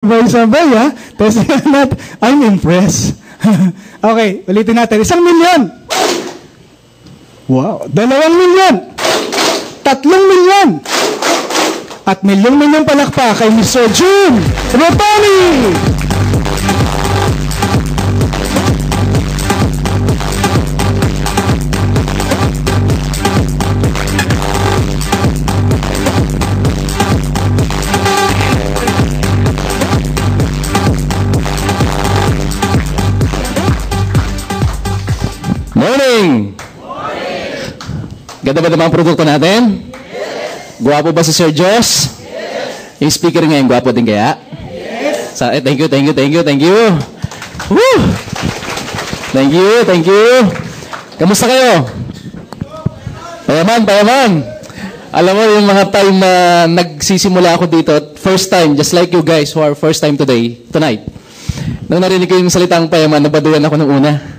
Sabay-sabay ha. Tapos I'm impressed. Okay, ulitin natin. 1 milyon. Wow. 2 milyon. 3 milyon. At milyong-milyong palakpak kay Mr. June Rotoni. Morning! Morning! Ganda ba mga produkto natin? Yes! Guwapo ba si Sir Joss? Yes! Yung speaker ngayon, guwapo din kaya? Yes! Thank you. Woo! Thank you. Kamusta kayo? Payaman. Alam mo, yung mga time na nagsisimula ako dito, first time, just like you guys who are first time tonight. Nung narinig ko yung salitang payaman, nabaduyan ako nung una.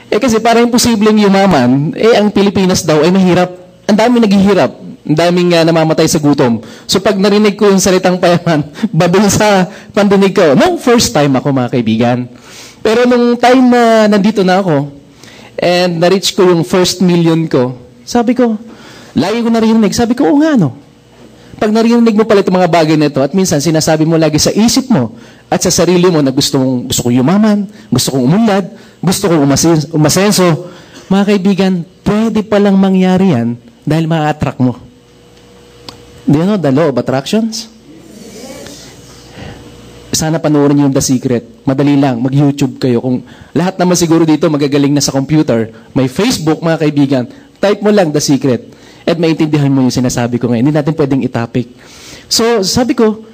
Kasi parang imposibleng yumaman, ang Pilipinas daw ay mahirap. Ang daming naghihirap. Ang daming namamatay sa gutom. So pag narinig ko yung salitang payaman, badul sa pandinig ko. Nung first time ako, mga kaibigan. Pero nung time na nandito na ako, and na-reach ko yung first million ko, sabi ko, lagi ko narinig, sabi ko, oo nga no. Pag narinig mo pala itong mga bagay na ito, at minsan sinasabi mo lagi sa isip mo, at sa sarili mo na gusto kong yumaman, gusto kong umunlad, gusto kong umasenso, mga kaibigan, pwede palang mangyari yan dahil ma-attract mo. Do you know the law of attractions? Sana panoorin yung The Secret. Madali lang, mag-YouTube kayo. Kung lahat naman siguro dito magagaling na sa computer, may Facebook, mga kaibigan, type mo lang The Secret. At maintindihan mo yung sinasabi ko ngayon. Hindi natin pwedeng itapik. So, sabi ko,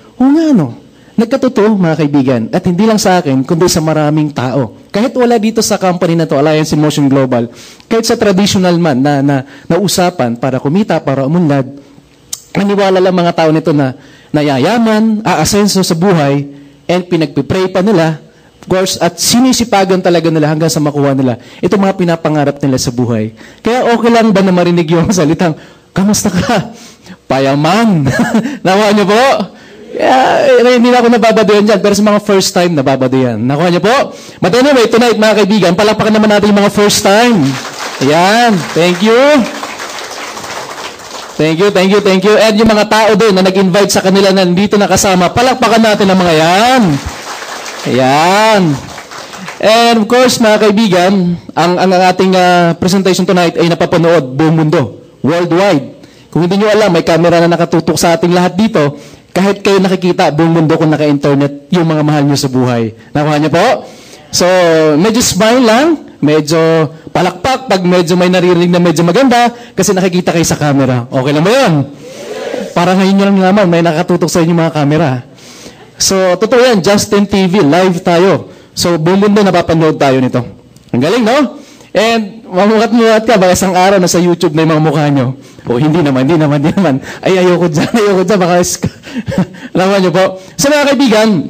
nagkatotoo, mga kaibigan. At hindi lang sa akin, kundi sa maraming tao. Kahit wala dito sa company na to, Alliance in Motion Global, kahit sa traditional man na usapan para kumita, para umunlad, naniwala lang mga tao nito na nayayaman, aasenso sa buhay, and pinagpipray pa nila, of course, at sinisipagan talaga nila hanggang sa makuha nila. Ito mga pinapangarap nila sa buhay. Kaya okay lang ba na marinig yung salitang, kamusta ka? Payaman. Nakuha niyo po? Hindi na ako nababadoyan dyan, pero sa mga first time, nababadoyan. Nakuha niyo po? But anyway, tonight, mga kaibigan, palakpakan naman natin yung mga first time. Ayan. Thank you. And yung mga tao doon na nag-invite sa kanila na nandito nakasama, palakpakan natin ang mga yan. Ayan. And of course, mga kaibigan, ang ating presentation tonight ay napapanood buong mundo, worldwide. Kung hindi nyo alam, may camera na nakatutok sa ating lahat dito. Kahit kayo nakikita buong mundo kung naka-internet yung mga mahal nyo sa buhay. Nakuha nyo po? So, medyo smile lang, medyo palakpak pag medyo may naririnig na medyo maganda kasi nakikita kayo sa camera. Okay lang ba yun? Para ngayon nyo lang naman, may nakatutok sa inyo mga camera. So, totoo yan, Justin TV, live tayo. So, buong mundo napapanood tayo nito. Ang galing, no? And, mamukat-mukat ka, baka isang araw na sa YouTube na yung mga mukha nyo. O, hindi naman. Ay, ayoko dyan, baka alam nyo po. So, mga kaibigan,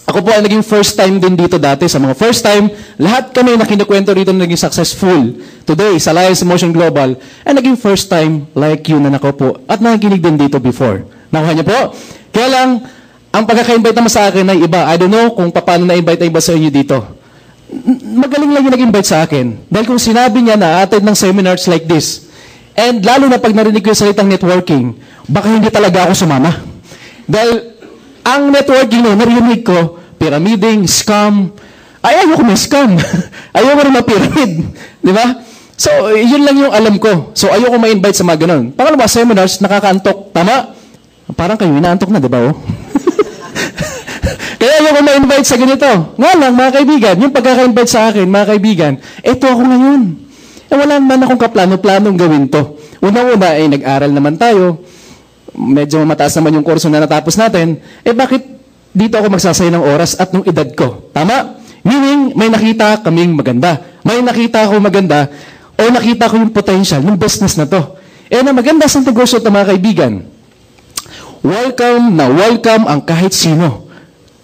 ako po ay naging first time din dito dati. Sa mga first time, lahat kami na kinukwento rito na naging successful. Today, sa Alliance in Motion Global, ay naging first time like you na nakaupo. At nakikinig din dito before. Nakuha niyo po? Kaya lang, ang pagkaka-invite naman sa akin ay iba. I don't know kung paano na-invite ay iba sa inyo dito. Magaling lang yung nag-invite sa akin. Dahil kung sinabi niya na attend ng seminars like this, and lalo na pag narinig ko yung salitang networking, baka hindi talaga ako sumama. Dahil ang networking narinig ko, pyramiding, scam, ayoko may scam. Ayoko rin ma-pyramid. Di ba? So, yun lang yung alam ko. So, ayoko ma-invite sa mga ganun. Pangalawa, seminars, nakakaantok. Tama? Parang kayo, inaantok na, di ba? Oh? Kaya ayoko ma-invite sa ganito. Nga lang, mga kaibigan, yung pagkaka-invite sa akin, mga kaibigan, eto ako ngayon. Wala naman akong kaplano-planong gawin to. Una-una, nag-aral naman tayo. Medyo mataas naman yung kurso na natapos natin. Bakit dito ako magsasay ng oras at nung edad ko? Tama? Meaning, may nakita kaming maganda. May nakita ako maganda o nakita ko yung potential ng business na to. Na maganda sa negosyo ito, mga kaibigan. Welcome ang kahit sino.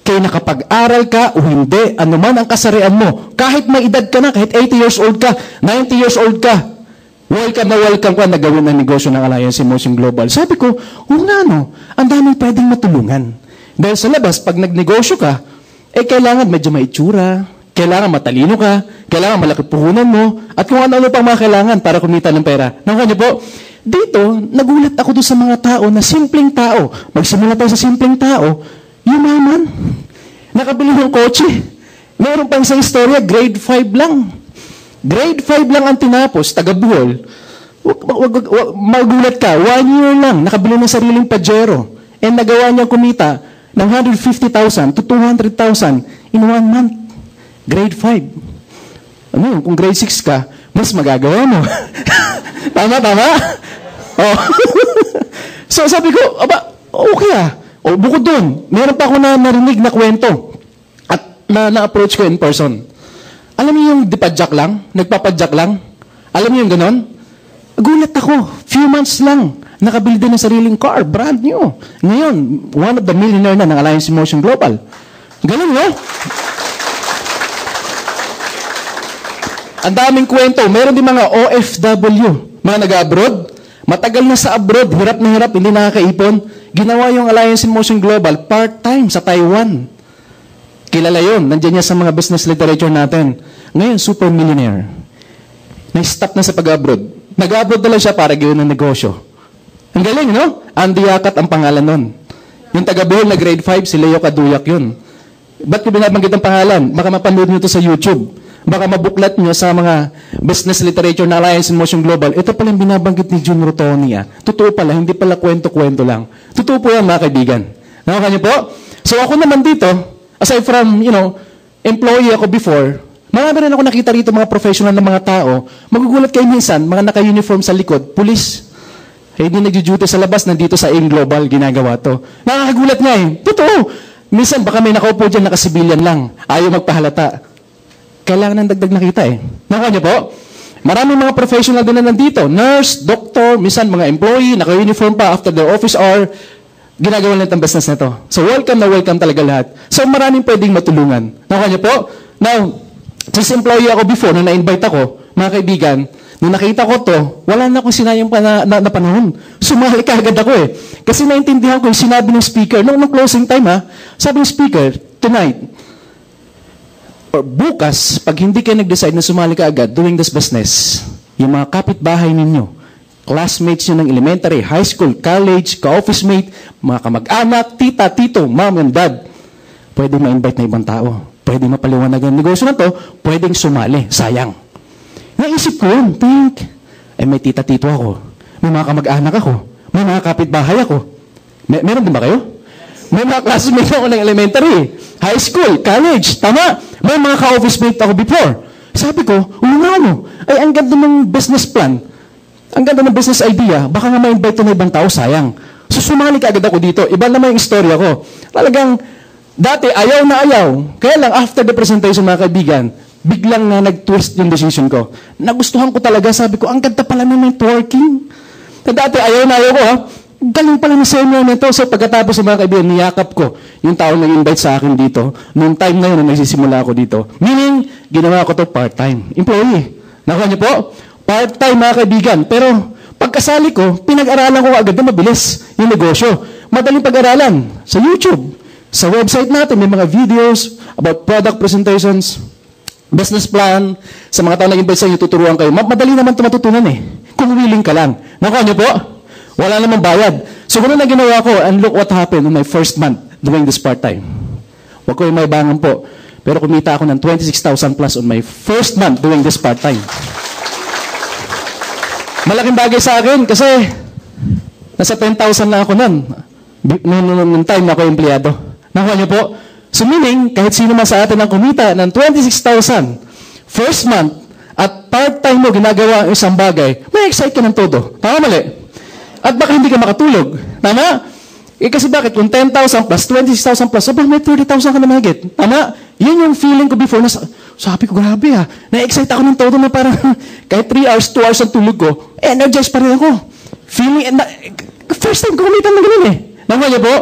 Kaya nakapag-aral ka o hindi, anuman ang kasarian mo, kahit may edad ka na, kahit 80 years old ka, 90 years old ka, welcome ka na gawin ng negosyo ng Alliance in Motion Global. Sabi ko, nga no, ang daming pwedeng matulungan. Dahil sa labas, pag nagnegosyo ka, kailangan medyo may itsura, kailangan matalino ka, kailangan malaki puhunan mo, at kung ano-ano pang mga kailangan para kumita ng pera. Nakuha niyo po? Dito, nagulat ako doon sa mga tao na simpleng tao. Magsimula tayo sa simpleng tao, yumaman. Nakabili ng kotse. Meron pang isang istorya, grade 5 lang. Grade 5 lang ang tinapos, taga Bohol. Magulat ka, 1 year lang, nakabili ng sariling Pajero. And nagawa niya kumita ng 150,000 to 200,000 in 1 month. Grade 5. Ano, kung grade 6 ka, mas magagawa mo. Tama? Oh. So sabi ko, aba, okay ah. O, bukod doon, meron pa ako na narinig na kwento. At na-approach ko in person. Alam niyo yung dipadjak lang? Nagpapadjak lang? Alam niyo yung ganon? Gulat ako. Few months lang. Nakabili din ng sariling car. Brand new. Ngayon, one of the millionaire na ng Alliance in Motion Global. Ganon, no? Ang daming kwento. Meron din mga OFW. Mga nag-abroad. Matagal na sa abroad. Hirap na hirap. Hindi nakakaipon. Ginawa yung Alliance in Motion Global part-time sa Taiwan. Kilala yun. Nandiyan niya sa mga business literature natin. Ngayon, super millionaire. Na-stop na sa pag-abroad. Nag-abroad na lang siya para gawin ng negosyo. Ang galing, no? Andy Yakat ang pangalan nun. Yung taga-Bohol na grade 5, si Leo Kaduyak yun. Ba't ko binabanggit ang pangalan? Baka mapanood nyo to sa YouTube. Baka mabuklat nyo sa mga business literature na Alliance in Motion Global. Ito pala yung binabanggit ni Jun Rotoni. Totoo pala, hindi pala kwento-kwento lang. Totoo po yan, mga kaibigan. Nakaka nyo po? So ako naman dito, aside from, employee ako before, marami rin ako nakita rito mga professional na mga tao, magugulat kayo minsan, mga naka-uniform sa likod, pulis. Hindi nag-duty sa labas, nandito sa AIM Global, ginagawa to. Nakakagulat nga eh. Totoo. Minsan, baka may nakaupo dyan, naka-civilian lang. Ayaw magpahalata. Kailangan ng dagdag nakita eh. Nakaka niyo po? Maraming mga professional din na nandito. Nurse, doctor, minsan mga employee, naka-uniform pa after their office hour, ginagawa nila ang business na to. So welcome na welcome talaga lahat. So maraming pwedeng matulungan. Nakaka niyo po? Now, since employee ako before, nung na-invite ako, mga kaibigan, nung nakita ko to, wala na akong sinayang na panahon. Sumali ka agad ako eh. Kasi naintindihan ko yung sinabi ng speaker, nung closing time sabi ng speaker, tonight, or bukas, pag hindi kayo nag-decide na sumali ka agad doing this business, yung mga kapitbahay ninyo, classmates nyo ng elementary, high school, college, ka-office mate, mga kamag-anak, tita, tito, mom and dad, pwede ma-invite na ibang tao. Pwede mapaliwanag ang negosyo na to, pwedeng sumali. Sayang. Naisip ko yun, may tita-tito ako, may mga kamag-anak ako, may mga kapitbahay ako. Meron din ba kayo? May mga classmates ako ng elementary, high school, college, tama? May mga ka-office mate ako before. Sabi ko, ay ang ganda ng business plan, ang ganda ng business idea, baka nga ma-invite na ibang tao, sayang. So sumali ka agad ako dito. Iba naman yung istorya ko. Talagang, dati ayaw na ayaw. Kaya lang, after the presentation, mga kaibigan, biglang na nag-twist yung decision ko. Nagustuhan ko talaga, sabi ko, ang ganda pala ng networking. Dati ayaw na ayaw ko, galing pala ng seminar nito. So pagkatapos ng mga kaibigan, niyakap ko yung tao nag-invite sa akin dito. Noong time na yun, na nagsisimula ako dito. Meaning, ginawa ko to part-time. Employee. Nakuha niyo po? Part-time, mga kaibigan. Pero, pagkasali ko, pinag-aralan ko agad na mabilis yung negosyo. Madaling pag-aralan. Sa YouTube. Sa website natin, may mga videos about product presentations, business plan. Sa mga tao nag-invite sa inyo, tuturuan kayo. Madali naman ito matutunan eh. Kung willing ka lang. Nakuha niyo po? Wala namang bayad. So, ganun na ginawa ko, and look what happened in my first month doing this part-time. Huwag ko yung may bangan po. Pero kumita ako ng 26,000 plus on my first month doing this part-time. Malaking bagay sa akin kasi nasa 10,000 na ako nun. Noong time na ako empleyado. Nakuha niyo po? So meaning, kahit sino man sa atin ang kumita ng 26,000 first month at part-time mo ginagawa ang isang bagay, may excite ka ng todo. Tama mali? At baka hindi ka makatulog. Tama? Kasi bakit? Kung 10,000 plus, 26,000 plus, so may 30,000 ka na mahigit. Tama? Yun yung feeling ko before. Sabi ko, grabe na-excite ako ng todo na parang kahit 3 hours, 2 hours ang tulog ko, energized pa rin ako. Feeling, first time ko kumita na ganun eh. Nakuha niyo po?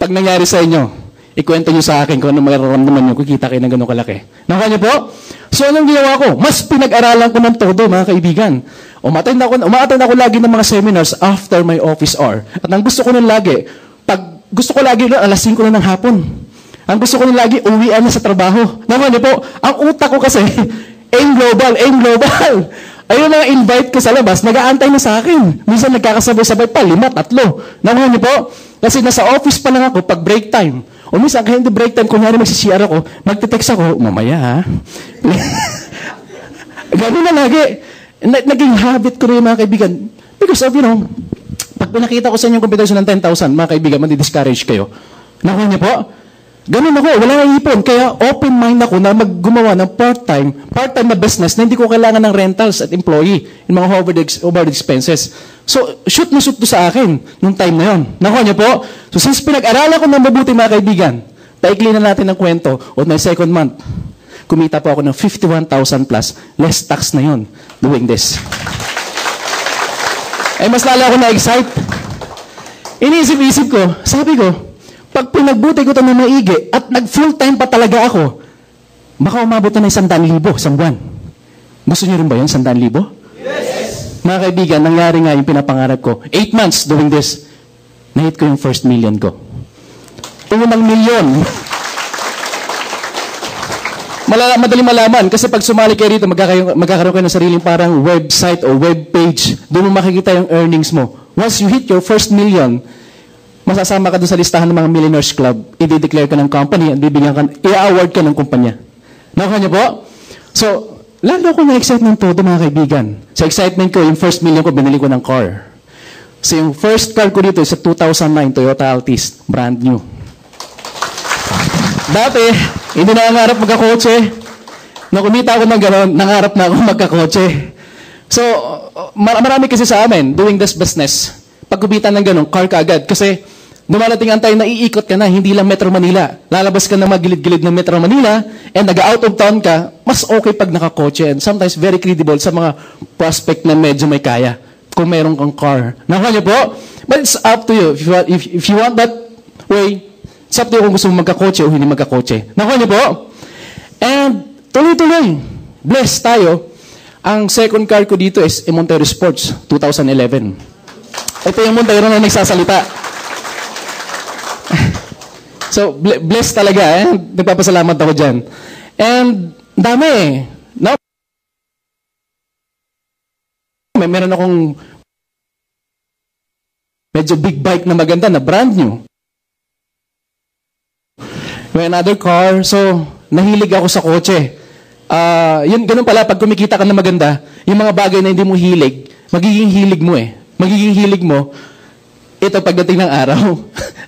Pag nangyari sa inyo, ikwento niyo sa akin kung ano mararamdaman niyo, kikita kayo ng ganun kalaki. Nakuha niyo po? So, anong ginawa ko? Mas pinag-aralan ko ng todo, mga kaibigan. Umaattend ako lagi ng mga seminars after my office hour. At ang gusto ko nun lagi, pag gusto ko lagi na alas 5 na ng hapon. Ang gusto ko na lagi, uwian na sa trabaho. Naman po, ang utak ko kasi, aim global, aim global. Ayun na invite ko sa labas, nag-aantay na sa akin. Minsan nagkakasabay-sabay pa, 5, 3. Naman po, kasi nasa office pa lang ako pag break time. O minsan, kahit hindi break time, kunyari magsisiyar ako, magte-text ako, mamaya ha. Ganun na lagi. Naging habit ko rin mga kaibigan. Because of, pag pinakita ko sa inyo yung computation ng 10,000, mga kaibigan, madi-discourage kayo. Nakuha niyo po? Ganun ako, wala nang ipon. Kaya open mind ako na maggumawa ng part-time na business na hindi ko kailangan ng rentals at employee, yung mga overhead expenses. So, shoot na shoot to sa akin nung time na yon. Nakuha niyo po? So, since pinag-aralan ko ng mabuti mga kaibigan, paikli na natin ang kwento. On my second month, kumita po ako ng 51,000 plus, less tax na yon doing this. Ay, mas lalo ako na-excite. Iniisip-isip ko, sabi ko, pag pinagbuti ko ito na maigi at nag-full-time pa talaga ako, baka umabot na 100,000 isang buwan. Gusto niyo rin ba yun, 100,000? Yes! Mga kaibigan, nangyari nga yung pinapangarap ko. 8 months doing this, na-hit ko yung first million ko. Unang milyon. Madali malaman kasi pag sumali kayo rito, magkakaroon kayo ng sariling parang website o web page. Doon mo makikita yung earnings mo. Once you hit your first million, masasama ka doon sa listahan ng mga Millionaires Club, i-declare ka ng company at bibigyan ka, i-award ka ng kumpanya. Nakuha niyo po? So, lalo ako na-excite ng todo mga kaibigan. Sa excitement ko, yung first million ko, binili ko ng car. So, yung first car ko dito is sa 2009 Toyota Altis, brand new. Dati, hindi nangangarap magkakotse. Nung kumita ako ng gano'n, nangarap na ako magkakotse. So, marami kasi sa amin, doing this business, pag kumita ng gano'n, car ka agad. Kasi, dumarating ang time na iikot ka na, hindi lang Metro Manila. Lalabas ka na magilid-gilid ng Metro Manila, and nag-out of town ka, mas okay pag nakakotse. And sometimes, very credible sa mga prospect na medyo may kaya. Kung mayroon kang car. Nakuha niyo po? But it's up to you. If you want that way, it's up to you kung gusto mo magkakotse o hindi magkakotse. Nakuha niyo po? And tuloy-tuloy. Blessed tayo. Ang second car ko dito is a Montero Sports, 2011. Ito yung Montero na nagsasalita. So, blessed talaga. Nagpapasalamat ako dyan. And dami eh. No? Meron akong medyo big bike na maganda na brand new. May another car. So, nahilig ako sa kotse. Yun, ganun pala, pag kumikita ka na maganda, yung mga bagay na hindi mo hilig, magiging hilig mo eh. Magiging hilig mo, ito pagdating ng araw.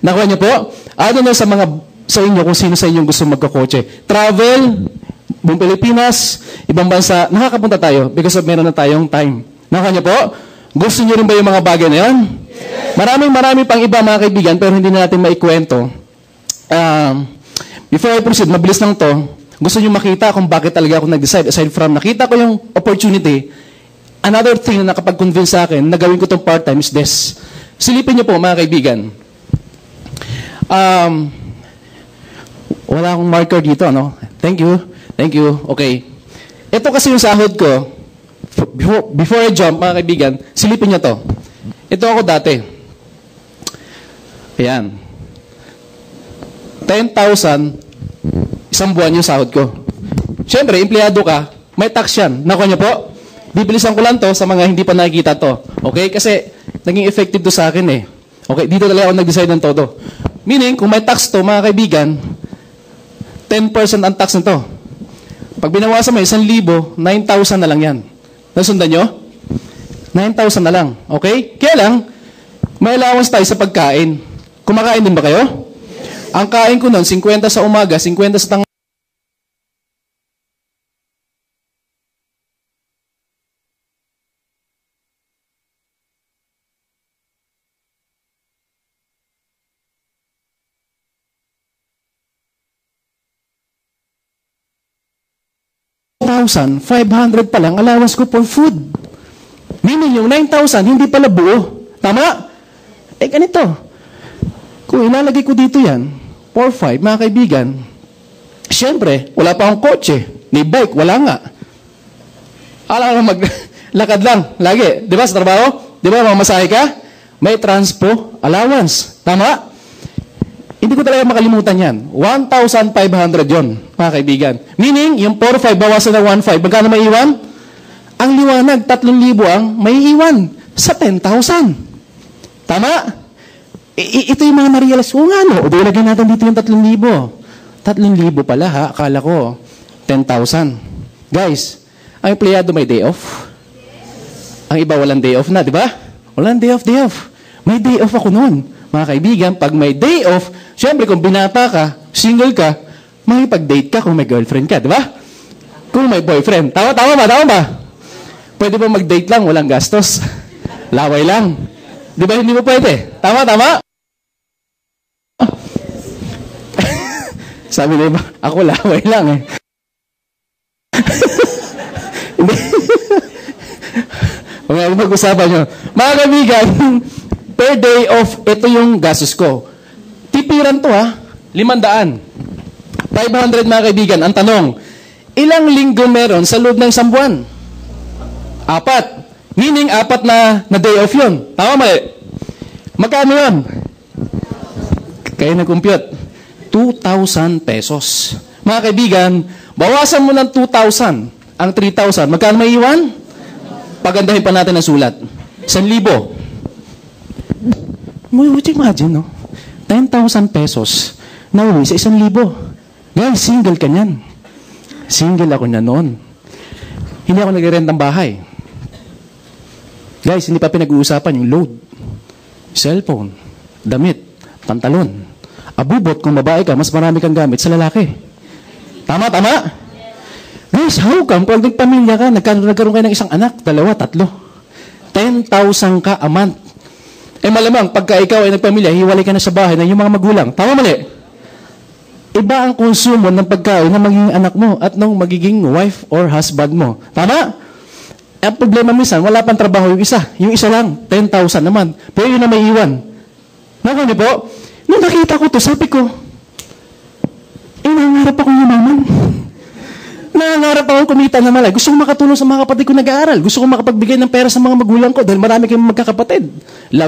Nakuha niyo po? Ano na sa inyo kung sino sa inyo gusto magkakotse? Travel, buong Pilipinas, ibang bansa, nakakapunta tayo because of meron na tayong time. Nakuha niyo po? Gusto niyo rin ba yung mga bagay na yun? Yes. Marami pang iba mga kaibigan, pero hindi na natin maikwento. Before I proceed, mabilis lang to. Gusto niyo makita kung bakit talaga ako nag-decide. Aside from nakita ko yung opportunity, another thing na nakapag-convince sa akin na gawin ko itong part-time is this. Silipin niyo po mga kaibigan. Wala akong marker dito, no? Thank you. Okay. Ito kasi yung sahod ko. Before I jump, mga kaibigan, silipin niyo to. Ito ako dati. Ayan. 10,000 isang buwan yung sahod ko. Siyempre, empleyado ka, may tax yan. Nakuha niyo po? Bibilisan ko lang to sa mga hindi pa nakikita to. Okay? Kasi, naging effective to sa akin eh. Okay? Dito talaga ako nag-decide ng todo. Meaning, kung may tax to, mga kaibigan, 10% ang tax nito. Pag binawasan mo, 1,000, 9,000 na lang yan. Nasundan nyo? 9,000 na lang. Okay? Kaya lang, may allowance tayo sa pagkain. Kumakain din ba kayo? Ang kain ko nun, 50 sa umaga, 50 sa tanghali. $500 pa lang allowance ko for food. Meaning yung 9,000 hindi pala buo. Tama? Eh ganito. Kung ilalagay ko dito yan, 4-5, mga kaibigan, siyempre, wala pa akong kotse. May bike, wala nga. Alam mo, maglakad lang, lagi. Di ba sa trabaho? Di ba, mamasahe ka? May transpo allowance. Tama? Hindi ko talaga makalimutan yan. 1,500 yon, mga kaibigan. Meaning, yung 4,500 bawasan ng 1,500, magkano may iwan? Ang liwanag, 3,000 ang may iwan sa 10,000. Tama? Ito yung mga na-realize ko nga, no? O, ilagyan natin dito yung 3,000. 3,000 pala, ha? Akala ko, 10,000. Guys, ang empleyado may day off. Ang iba walang day off na, di ba? Walang day off, day off. May day off ako noon. Mga kaibigan, pag may day off, syempre kung binata ka, single ka, makipag-date ka kung may girlfriend ka, di ba? Kung may boyfriend. Tama ba? Pwede ba mag-date lang, walang gastos? Laway lang. Di ba hindi mo pwede? Tama? Sabi na iba, ako laway lang eh. Hindi. Huwag mag-usapan nyo. Mga kaibigan, per day off, ito yung gastos ko. Tipiran to ha, 500. 500 mga kaibigan. Ang tanong, ilang linggo meron sa loob ng isang buwan? 4. Meaning, 4 na day off yun. Tama ba? Magkano yun? Kaya nag-compute. 2,000 pesos. Mga kaibigan, bawasan mo ng 2,000 ang 3,000. Magkano may iwan? Pagandahin pa natin ang sulat. 1,000. Would you imagine, no? 10,000 pesos na uwi sa 1,000. Guys, single ka niyan. Single ako niyan noon. Hindi ako nag-rent ng bahay. Guys, hindi pa pinag-uusapan yung load. Cellphone, damit, pantalon. Abubot, kung babae ka, mas marami kang gamit sa lalaki. Tama? Guys, how come? Kung nagpamilya ka, nagkaroon kayo ng isang anak, 2, 3. 10,000 ka a month. Malamang, pagka ikaw ay nagpamilya, hiwalay ka na sa bahay ng iyong mga magulang. Tama mali? Iba ang konsumo ng pagkain ng magiging anak mo at ng magiging wife or husband mo. Tama? Ang problema minsan, wala pang trabaho yung isa. Yung isa lang, 10,000 naman. Pero yun na may iwan. Nakano po? Nung nakita ko to, sabi ko, nangangarap ako yumaman. Nangangarap ako kumita na malay. Gusto ko makatulong sa mga kapatid ko nag-aaral. Gusto ko makapagbigay ng pera sa mga magulang ko dahil marami kayong magkakapatid. 15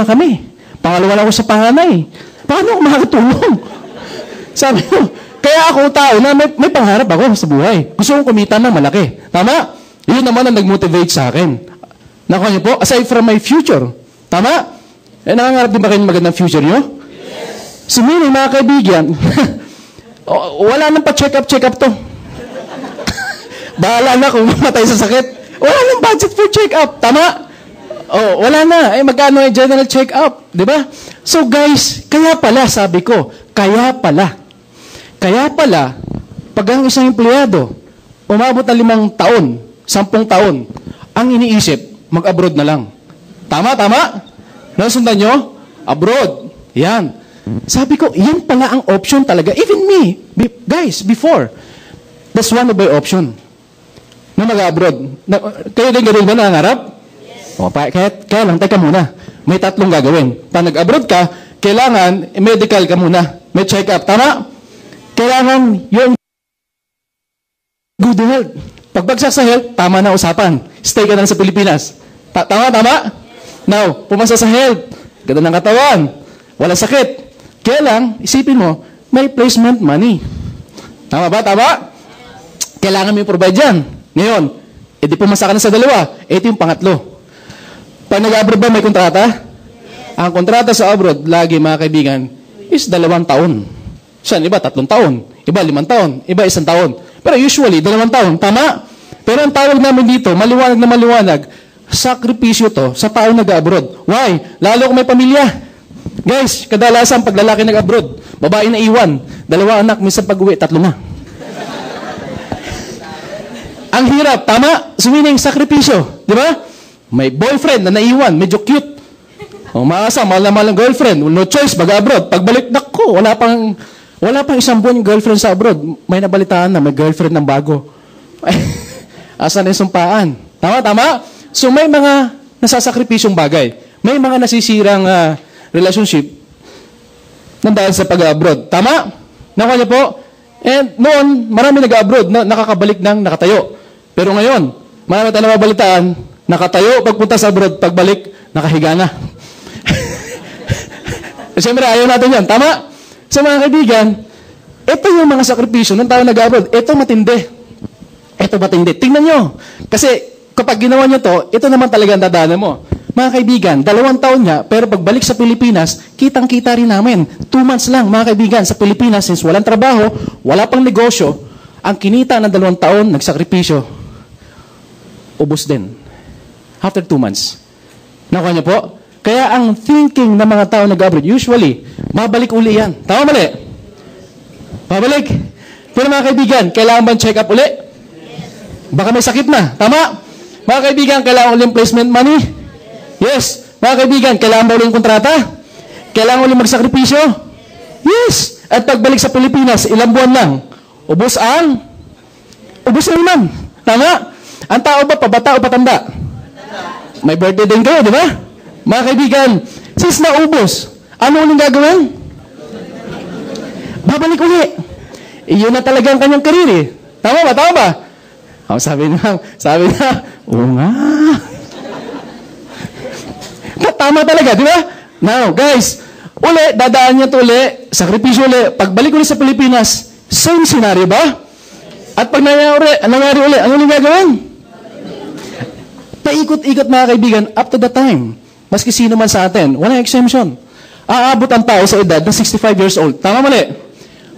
kami. Pangalawa ako sa panganay. Paano ako makakatulong? Sabi ko, kaya ako tao na may pangarap ako sa buhay. Gusto kong kumita na malaki. Tama? Yun naman ang nag-motivate sa akin. Nakuha niyo po, aside from my future. Tama? Nangangarap din ba kayo ng magandang future niyo? So meaning, mga kaibigan, wala nang pa-check up to. Bahala na kung mamatay sa sakit. Wala nang budget for check up. Tama? Wala na. Magkano yung general check up? Diba? So guys, kaya pala, sabi ko, kaya pala, pag ang isang empleyado, umabot na 5 taon, 10 taon, ang iniisip, mag-abroad na lang. Tama? Nasundan nyo? Abroad. Yan. Sabi ko, yan pala ang option talaga. Even me, guys, before, that's one of my option. Na mag-abroad. Kayo din gano'n ba nangangarap? Yes. Kaya lang, teka muna. May 3 gagawin. Pag nag-abroad ka, kailangan medical ka muna. May check-up. Tama? Kailangan yung good health. Pagbagsak sa health, tama na usapan. Stay ka lang sa Pilipinas. Tama? Now, pumasa sa health. Ganda ng katawan. Wala sakit. Kaya lang, isipin mo, may placement money. Tama ba? Kailangan mo i-provide yan. Ngayon, edi pumasa ka na sa 2. Ito yung pangatlo. Pag nag-abroad ba may kontrata? Ang kontrata sa abroad, lagi mga kaibigan, is 2 taon. Saan? Iba 3 taon. Iba 5 taon. Iba 1 taon. Pero usually, 2 taon. Tama? Pero ang tawag namin dito, maliwanag, sakripisyo to sa tao nag-abroad. Why? Lalo kung may pamilya. Guys, kadalasan pag lalaki nag-abroad, babae na iwan, 2 anak, minsan pag-uwi, 3 na. Ang hirap, tama? Meaning, sakripisyo. Di ba? May boyfriend na naiwan, medyo cute. Maasa, mahal ang girlfriend. No choice, mag-abroad. Pagbalik, nako, wala pang 1 buwan yung girlfriend sa abroad. May nabalitaan na, may girlfriend ng bago. Asa na yung sumpaan? Tama? So, may mga nasasakripisyong bagay. May mga nasisirang relationship nang dahil sa pag-abroad. Tama? Nakuha niyo po? And noon, marami nag-abroad na nakakabalik ng nakatayo. Pero ngayon, marami tayong nababalitaan, nakatayo, pagpunta sa abroad, pagbalik, nakahiga na. Siyempre, ayaw natin yan. Tama? So mga kaibigan, ito yung mga sakripisyo ng tao nag-abroad. Ito matindi. Ito matindi. Tingnan nyo. Kasi kapag ginawa nyo to, ito naman talaga ang dadaanan mo. Mga kaibigan, 2 taon nga, pero pagbalik sa Pilipinas, kitang-kita rin namin. 2 months lang, mga kaibigan, sa Pilipinas, since walang trabaho, wala pang negosyo, ang kinita ng 2 taon, nagsakripisyo, ubos din. After 2 months. Nakuha niyo po? Kaya ang thinking ng mga tao nag-abroad, usually, mabalik uli yan. Tama mali? Mabalik. Pero mga kaibigan, kailangan ba check up uli? Baka may sakit na. Tama? Mga kaibigan, kailangan ulit placement money? Yes. Mga kaibigan, kailangan ba ulit kontrata? Kailangan ulit magsakripisyo? Yes. At pagbalik sa Pilipinas, ilang buwan lang, ubos ang naman. Tama? Ang tao ba, pabata o patanda? May birthday din kayo, di ba? Mga kaibigan, since naubos, ano uling gagawin? Babalik uli. Iyon na talaga ang kanyang karir eh. Tama ba? Tama ba? Sabi na, oo nga. Tama talaga, di ba? Now, guys, uli, dadaan niya ito uli, sakripisyo uli, pagbalik uli sa Pilipinas, same scenario ba? At pag nangyari uli, ano ulit gagawin? Paikot-ikot mga kaibigan, up to the time. Maski sino man sa atin, walang exemption. Aabot ang tao sa edad na 65 years old. Tama mali?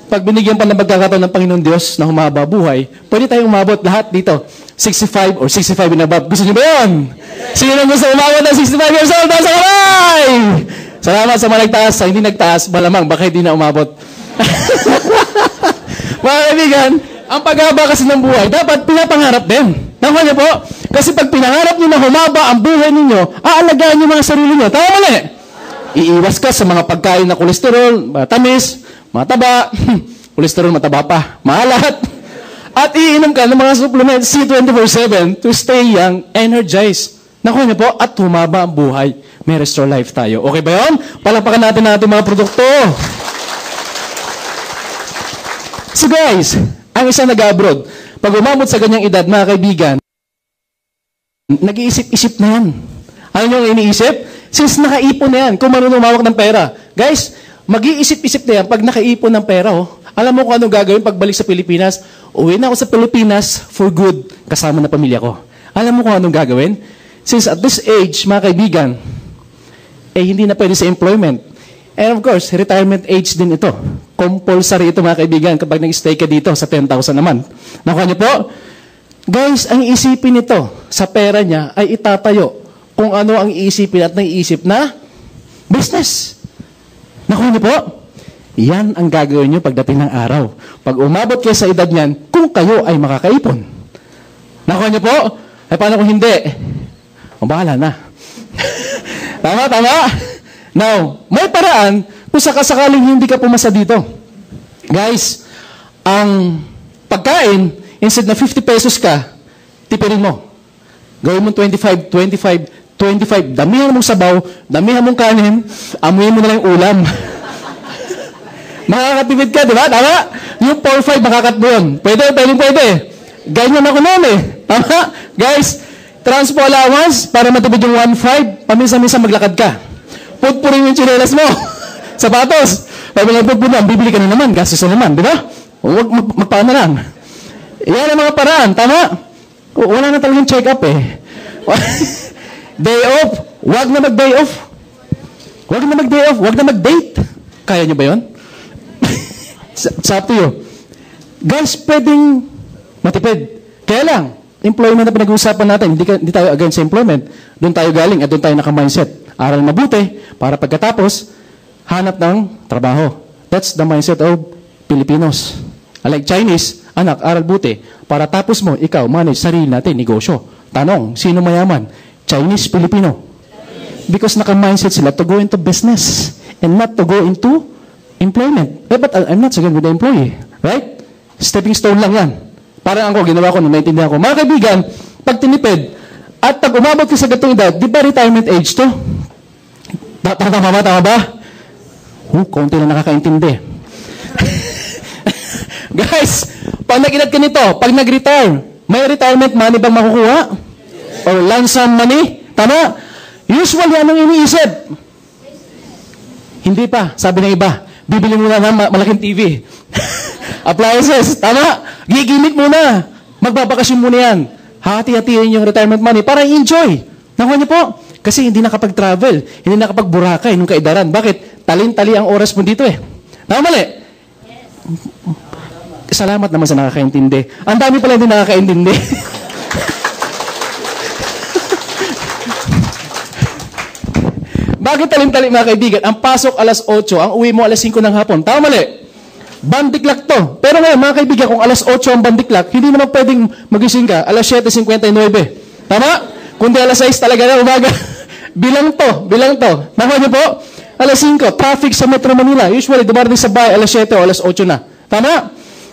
Pag binigyan pa ng pagkakataon ng Panginoon Diyos na humaba buhay, pwede tayong umabot lahat dito. 65 or 65 and above. Gusto niyo ba yun? Sino nang gusto umabot ng 65 years old? Taas ang kamay! Salamat sa mga nagtaas. Sa hindi nagtaas, malamang baka hindi na umabot. Mga kaibigan, ang paghaba kasi ng buhay, dapat pinapangarap din. Nakuha niyo po? Kasi pag pinangarap niyo na humaba ang buhay ninyo, aalagaan niyo mga sarili niyo. Tama mali? Iiwas ka sa mga pagkain na kolesterol, matamis, mataba, kolesterol mataba pa, maalat. At iinom ka ng mga supplements C24/7 to stay young, energized. Nakuha niyo po? At humaba ang buhay. May restore life tayo. Okay ba yun? Palapakan natin ang ating mga produkto. So guys, ang isang nag-abroad, pag umabot sa ganyang edad, mga kaibigan, nag-iisip-isip na yan. Ano yung iniisip? Since nakaipon na yan, kung marunong umawak ng pera. Guys, mag-iisip-isip na yan pag nakaipon ng pera. Alam mo kung anong gagawin pagbalik sa Pilipinas? Uwi na ako sa Pilipinas for good, kasama na pamilya ko. Alam mo kung anong gagawin? Since at this age, mga kaibigan, hindi na pwede sa employment. And of course, retirement age din ito. Compulsory ito mga kaibigan kapag nag-stay ka dito sa 10,000 naman. Nakuha niyo po? Guys, ang isipin nito sa pera niya ay itatayo kung ano ang iisipin at naiisip na business. Nakuha niyo po? Yan ang gagawin niyo pagdating ng araw. Pag umabot kayo sa edad niyan, kung kayo ay makakaipon. Nakuha niyo po? Ay paano kung hindi? Bahala na. Tama? Now, may paraan kung sakasakaling hindi ka pumasa dito. Guys, ang pagkain, instead na 50 pesos ka, tipirin mo. Gawin mo 25. Damihan mong sabaw, damihan mong kanin, amuyin mo na lang ulam. Makakatipid ka, di ba? Tama? Yung 4-5, makakat mo yun. Pwede. Ganyan ako noon eh. Tama? Guys, transpo allowance, para matipid yung 1.5, paminsan-minsan maglakad ka. Putpurin yung tsinelas mo. Sapatos. Sabi nga putpurin, bibili ka na naman, gastos na naman, di ba? Huwag magpaan na lang. Yan ang mga paraan, tama? Wala na talagang check-up eh. Day off, wag na mag-day off. Wag na mag-date. Kaya nyo ba yun? It's up to you. Guys, pwedeng matipid. Kaya lang, employment na pinag-uusapan natin, hindi tayo against sa employment. Doon tayo galing at doon tayo naka-mindset. Aral mabuti para pagkatapos, hanap ng trabaho. That's the mindset of Filipinos. Like Chinese, anak, aral buti. Para tapos mo, ikaw, manage sarili natin, negosyo. Tanong, sino mayaman? Chinese, Filipino. Because naka-mindset sila to go into business and not to go into employment. But I'm not so good with the employee. Right? Stepping stone lang yan. Parang ako, ginawa ko, naintindihan ko. Mga kaibigan, pag tinipid, at pag umabot ka sa gatong edad, di ba retirement age to? Tama ba? Kaunti na nakakaintindi. Guys, pag nag-edad ka nito, pag nag-retire, may retirement money bang makukuha? Or lump sum money? Tama? Usually, anong iniisip? Hindi pa, sabi ng iba. bibili muna ng malaking TV. Appliances, tama? Gigimik muna. Magbabakasyon muna yan. Hati-hatiin yung retirement money para enjoy. Nakuha niyo po? Kasi hindi nakapag-travel, hindi nakapag-Boracay nung kaidaran. Bakit? Talin-tali ang oras mo dito eh. Tama mali? Salamat naman sa nakakaintindi. Ang dami pala hindi nakakaintindi. Bakit talin-tali mga kaibigan? Ang pasok alas 8, ang uwi mo alas 5 ng hapon. Tama mali? Bandiklak to. Pero ngayon, mga kaibigan, kung alas 8 ang bandiklak, hindi naman pwedeng magising ka alas 7:59. Tama? Kundi alas 6 talaga na umaga. Bilang to. Nakuha niyo po? Alas 5, traffic sa Metro Manila. Usually, dumarating sa bahay alas 7 o alas 8 na. Tama?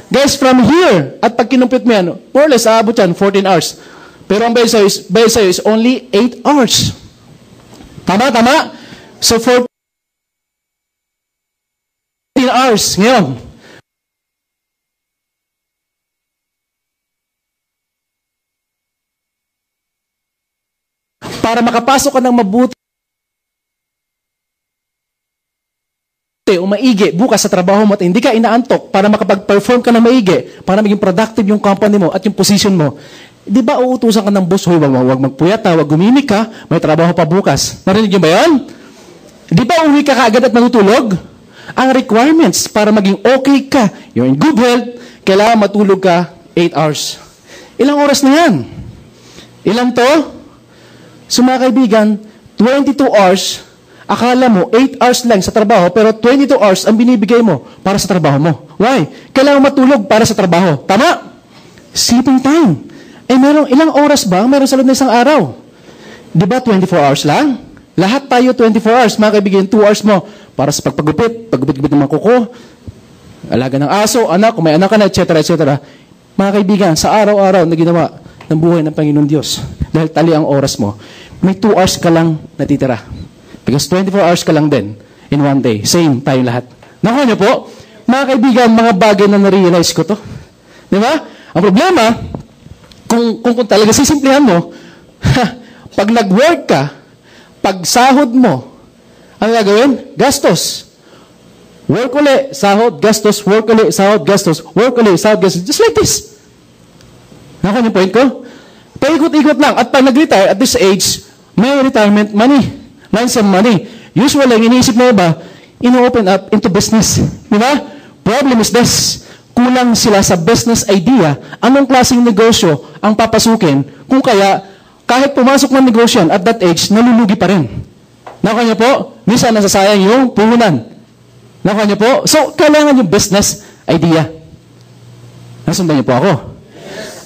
Guys, from here, at pag kinumpit mo yan, more or less, aabot yan, 14 hours. Pero ang bayad sa'yo is only 8 hours. Tama? So, 14 hours ngayon. Para makapasok ka ng mabuti o maigi bukas sa trabaho mo at hindi ka inaantok para makapag-perform ka ng maigi, para maging productive yung company mo at yung position mo, di ba uutusan ka ng boss, huwag magpuyat, huwag gumimik ka, may trabaho pa bukas. Narinig niyo ba yan? Di ba uwi ka kaagad at matutulog? Ang requirements para maging okay ka, you're in good health, kailangan matulog ka 8 hours. Ilang oras na yan? Ilan to? So mga kaibigan, 22 hours, akala mo 8 hours lang sa trabaho, pero 22 hours ang binibigay mo para sa trabaho mo. Why? Kailangan matulog para sa trabaho. Tama? Sleeping time. Merong ilang oras ba meron sa loob ng isang araw? Di ba 24 hours lang? Lahat tayo 24 hours. Mga kaibigan, 2 hours mo para sa pagpagupit ng mga kuko, alaga ng aso, anak, kung may anak ka na, etc. Mga kaibigan, sa araw-araw na ginawa ng buhay ng Panginoon Diyos, dahil tali ang oras mo, may 2 hours ka lang natitira. Because 24 hours ka lang din in one day. Same tayong lahat. Nakuha niyo po? Mga kaibigan, mga bagay na na-realize ko to. Di ba? Ang problema, kung talaga sisimplihan mo, pag nag-work ka, pag sahod mo, ano gagawin? Gastos. Work uli, sahod, gastos, work uli, sahod, gastos, work uli, sahod, gastos. Just like this. Nakuha niyo point ko? Paikot-ikot lang. At pag nag-retire at this age, may retirement money. Lump money. Usually, ang iniisip mo ba, ino-open up into business. Di ba? Problem is this. Kulang sila sa business idea. Anong klaseng negosyo ang papasukin? Kung kaya, kahit pumasok ng negosyo at that age, nalulugi pa rin. Nakuha niyo po? Minsan nasasayang yung puhunan. Nakuha niyo po? So, kailangan yung business idea. Nasundan niyo po ako?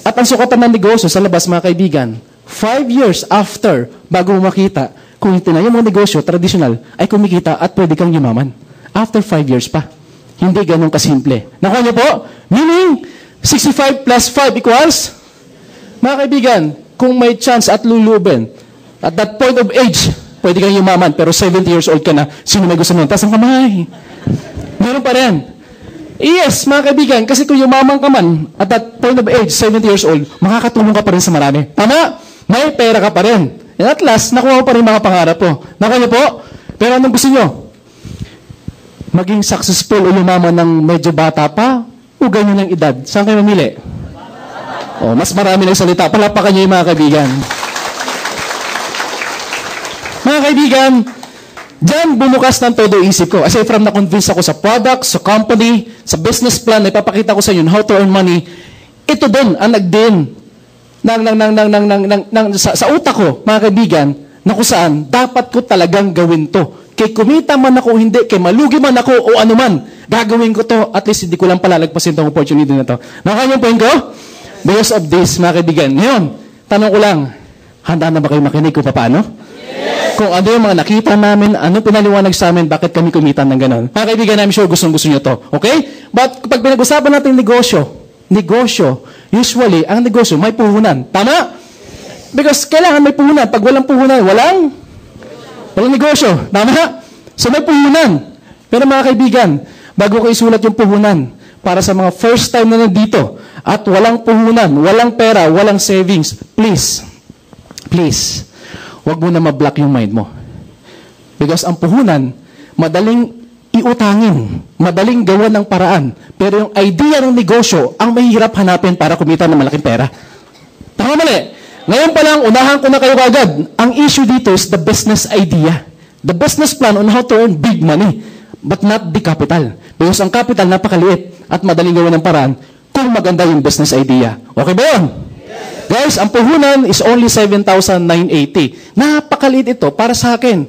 At ang sukatan ng negosyo sa labas, mga kaibigan, 5 years after, bago mo makita, kung yung mga negosyo, traditional, ay kumikita at pwede kang yumaman. After 5 years pa. Hindi ganun kasimple. Nakuha niyo po? Meaning, 65 plus 5 equals? Mga kaibigan, kung may chance at lulubin, at that point of age, pwede kang yumaman, pero 70 years old ka na, sino may gusto mo? Taas ang kamay. Meron pa rin. Yes, mga kaibigan, kasi kung yumaman ka man, at that point of age, 70 years old, makakatulong ka pa rin sa marami. Tama? May pera ka pa rin. And at last, nakuha mo pa rin mga pangarap po. Nakuha niyo po? Pero anong gusto niyo? Maging successful o yumaman ng medyo bata pa? O ganyan ng edad? Saan kayo mamili? Mas marami ng salita. Palapakan niyo yung mga kaibigan. Mga kaibigan, diyan bumukas ng todo isip ko. Aside from na-convince ako sa product, sa company, sa business plan, na ipapakita ko sa inyo how to earn money, ito din ang nagdin sa utak ko, mga kaibigan, na kung saan dapat ko talagang gawin to. Kay kumita man ako, hindi, kay malugi man ako o anuman, gagawin ko to, at least hindi ko lang palalagpasin itong opportunity na to. Nakakanya point ko? Because of this, mga kaibigan. Ngayon, tanong ko lang, handa na ba kayo makinig kung paano? Kung ano yung mga nakita namin, ano pinaliwanag sa amin, bakit kami kumita ng gano'n. Mga kaibigan, I'm sure gusto nyo to. Okay? But kapag pinag-usapan natin negosyo, usually, ang negosyo may puhunan. Tama? Because kailangan may puhunan. Pag walang puhunan, walang negosyo. Tama? So may puhunan. Pero mga kaibigan, bago ko isulat yung puhunan, para sa mga first time na nandito, at walang puhunan, walang pera, walang savings, please, huwag mo na ma-block yung mind mo. Because ang puhunan, madaling iutangin. Madaling gawa ng paraan. Pero yung idea ng negosyo, ang mahirap hanapin para kumita ng malaking pera. Tama mali. Ngayon pa lang, unahan ko na kayo kagad. Ang issue dito is the business idea. The business plan on how to earn big money, but not the capital. Because ang capital napakaliit at madaling gawa ng paraan kung maganda yung business idea. Okay ba yun? Yes. Guys, ang puhunan is only 7,980. Napakaliit ito para sa akin.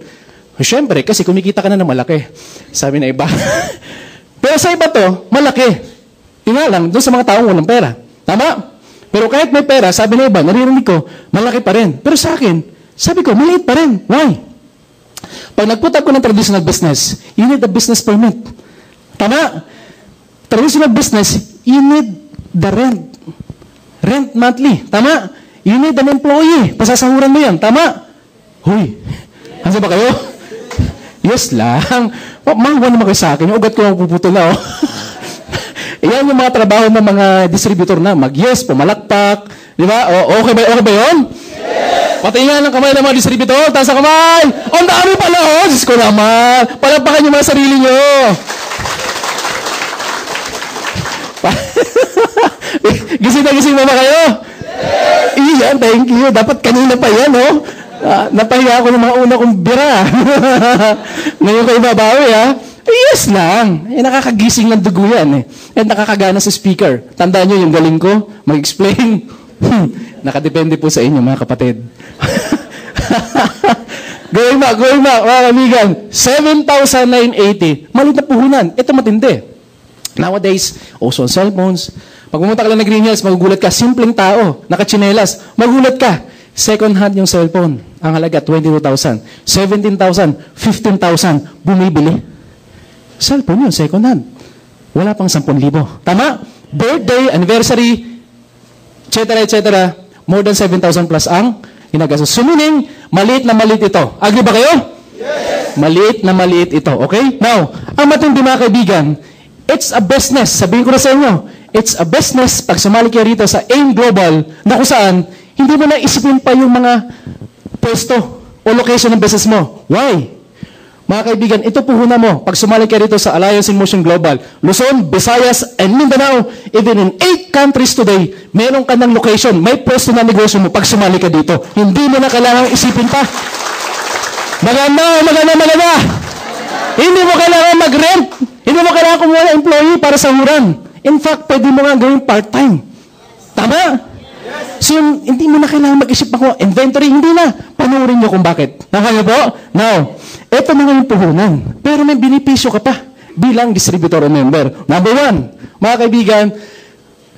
Siyempre, kasi kumikita ka na ng malaki. Sabi na iba. Pero sa iba to, malaki. Tingnan lang, doon sa mga taong walang pera. Tama? Pero kahit may pera, sabi na iba, naririnig ko, malaki pa rin. Pero sa akin, sabi ko, maliit pa rin. Why? Pag nagputag ko ng traditional business, you need a business permit. Tama? Traditional business, you need the rent. Rent monthly. Tama? You need an employee. Pasasahuran mo yan. Tama? Huy. Hasa ba kayo? Yes lang. Mangwa naman kayo sa akin. Yung ugat ko lang puputol na. Yan yung mga trabaho ng mga distributor na. Mag-yes, pumalakpak. Di ba? Okay ba yun? Yes! Patingin ng kamay ng mga distributor. Taas ang kamay. Ang dami pala. Diyos ko naman. Palakpakan yung mga sarili nyo. Gising mo ba kayo? Yes! Iyan, thank you. Dapat kanina pa yan, oh. Napahiya ako ng mga una kong bira. Ngayon ko ibabawi, ha? Yes lang. Nakakagising ng dugo yan, eh. At nakakagana sa speaker. Tandaan nyo yung galing ko, mag-explain. Nakadepende po sa inyo, mga kapatid. Going back, mga kamigan. 7,980. Malit na puhunan. Ito matindi. Nowadays, also on cellphones. Pag pumunta ka lang na Green Hills, magugulat ka. Simpleng tao, nakachinelas. Magulat ka. Second hand yung cellphone. Ang halaga, 22,000. 17,000. 15,000. Bumibili. Cellphone yun, second hand. Wala pang 10,000. Tama? Birthday, anniversary, etc. More than 7,000 plus ang ginagastos. So meaning, maliit na maliit ito. Agree ba kayo? Yes! Maliit na maliit ito. Okay? Now, ang matindi mga kaibigan, it's a business. Sabihin ko na sa inyo, it's a business pag sumali kayo rito sa AIM Global na kung saan, hindi mo na isipin pa yung mga pwesto o location ng business mo. Why? Mga kaibigan, ito puhunan mo. Pag sumali ka rito sa Alliance in Motion Global, Luzon, Visayas, and Mindanao, even in 8 countries today, meron ka ng location, may pwesto na negosyo mo pag sumali ka dito. Hindi mo na kailangang isipin pa. Maganda. Hindi mo kailangan mag-rent. Hindi mo kailangan kumuha ng employee para sahuran. In fact, pwede mo nga gawin part-time. Tama? So, hindi mo na kailangan mag-isip ako, inventory, hindi na. Panuorin nyo kung bakit. Nakaya po? Now, ito na nga yung puhunan. Pero may benepisyo ka pa bilang distributor o member. Number 1, mga kaibigan,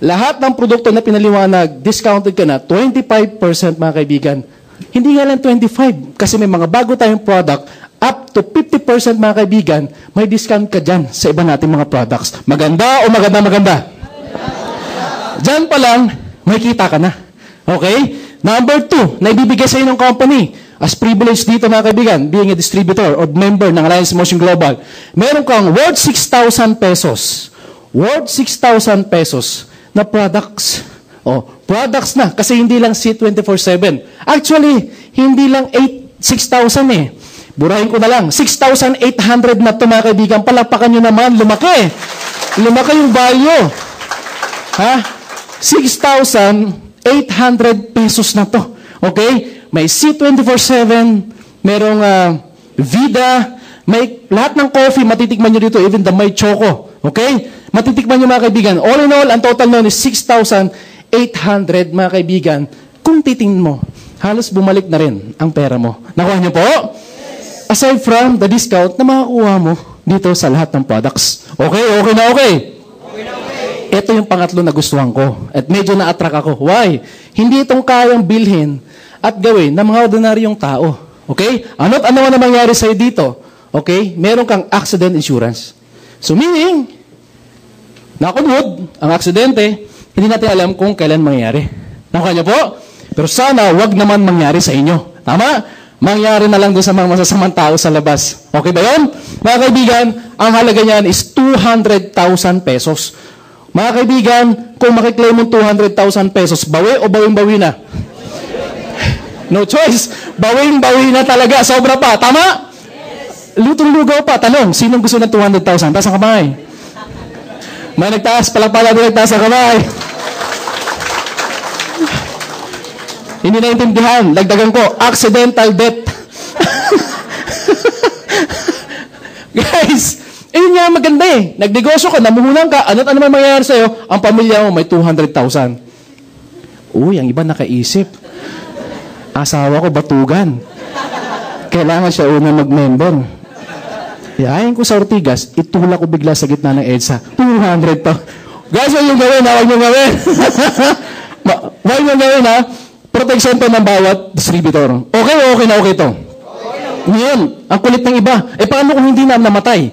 lahat ng produkto na pinaliwanag, discounted ka na, 25% mga kaibigan. Hindi nga lang 25, kasi may mga bago tayong product, up to 50% mga kaibigan, may discount ka dyan sa iba nating mga products. Maganda o maganda? Dyan pa lang, may kita ka na. Okay? Number 2, na ibibigay sa inyo ng company, as privilege dito mga kaibigan, being a distributor or member ng Alliance Motion Global, meron kang worth 6,000 pesos. Worth 6,000 pesos na products. Products na. Kasi hindi lang C24/7. Actually, hindi lang 6,000 eh. Burahin ko na lang. 6,800 na ito mga kaibigan. Palakpakan nyo naman. Lumaki. Lumaki yung value. Ha? 6,800 pesos na to. Okay? May C24/7, merong Vida, may lahat ng coffee, matitikman nyo dito, even the May Choco. Okay? Matitikman nyo mga kaibigan. All in all, ang total nun is 6,800 mga kaibigan. Kung titingin mo, halos bumalik na rin ang pera mo. Nakuha nyo po? Yes. Aside from the discount na makakuha mo dito sa lahat ng products. Okay na okay. Ito yung pangatlo na gustuhan ko. At medyo na-attract ako. Why? Hindi itong kayang bilhin at gawin ng mga ordinaryong tao. Okay? Ano na mangyari sa'yo dito? Okay? Meron kang accident insurance. So meaning, nakunod ang aksidente, hindi natin alam kung kailan mangyari. Nakuha niyo po? Pero sana, wag naman mangyari sa inyo. Tama? Mangyari na lang doon sa mga masasamang tao sa labas. Okay ba yun? Mga kaibigan, ang halaga niyan is 200,000 pesos. Mga kaibigan, kung makiklaim mo 200,000 pesos, bawi o bawing-bawi na? No choice. Bawing-bawi na talaga. Sobra pa. Tama? Yes. Lutong lugaw pa. Tanong, sinong gusto ng 200,000? Taas ang kamay. May nagtaas, palakpakan din nagtaas ang kamay. Hindi naintindihan. Dagdagan ko, accidental death. Guys, yun nga maganda eh. Nagnegosyo ka, namuhunan ka, ano naman mangyayari sa'yo? Ang pamilya mo may 200,000. Uy, ang iba nakaisip. Asawa ko batugan. Kailangan siya una mag-member. Yayain ko sa Ortigas, itulak ko bigla sa gitna ng EDSA. 200 to. Guys, huwag yung gawin ha, huwag yung gawin. Huwag yung gawin ha. Protection to ng bawat distributor. Okay na okay to. Ngayon, ang kulit ng iba. Paano kung hindi na namatay?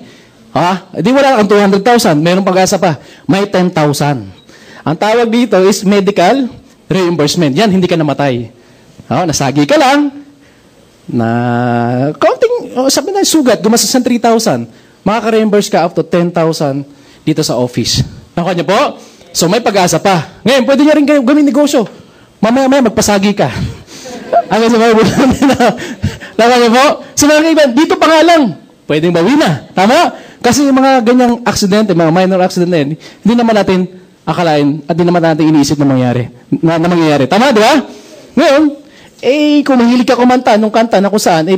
Ha? Di wala ang 200,000. Mayroong pag-asa pa. May 10,000. Ang tawag dito is medical reimbursement. Yan, hindi ka namatay. Nasagi ka lang. Na counting, sabi na sugat, gumastos ng 3,000. Makaka-reimburse ka up to 10,000 dito sa office. Nakuha niyo po? So may pag-asa pa. Ngayon, pwede niya rin gawin negosyo. Mamaya magpasagi ka. Ang sa mga bulan na. Nakuha niyo po? So mga kaibigan, dito pa nga lang, pwedeng bawi na. Tama? Kasi yung mga ganyang aksidente, mga minor accident na yun, hindi naman natin akalain at hindi naman natin iniisip na mangyayari. Tama, di ba? Ngayon, kung mahilig ka kumanta nung kanta na kung saan,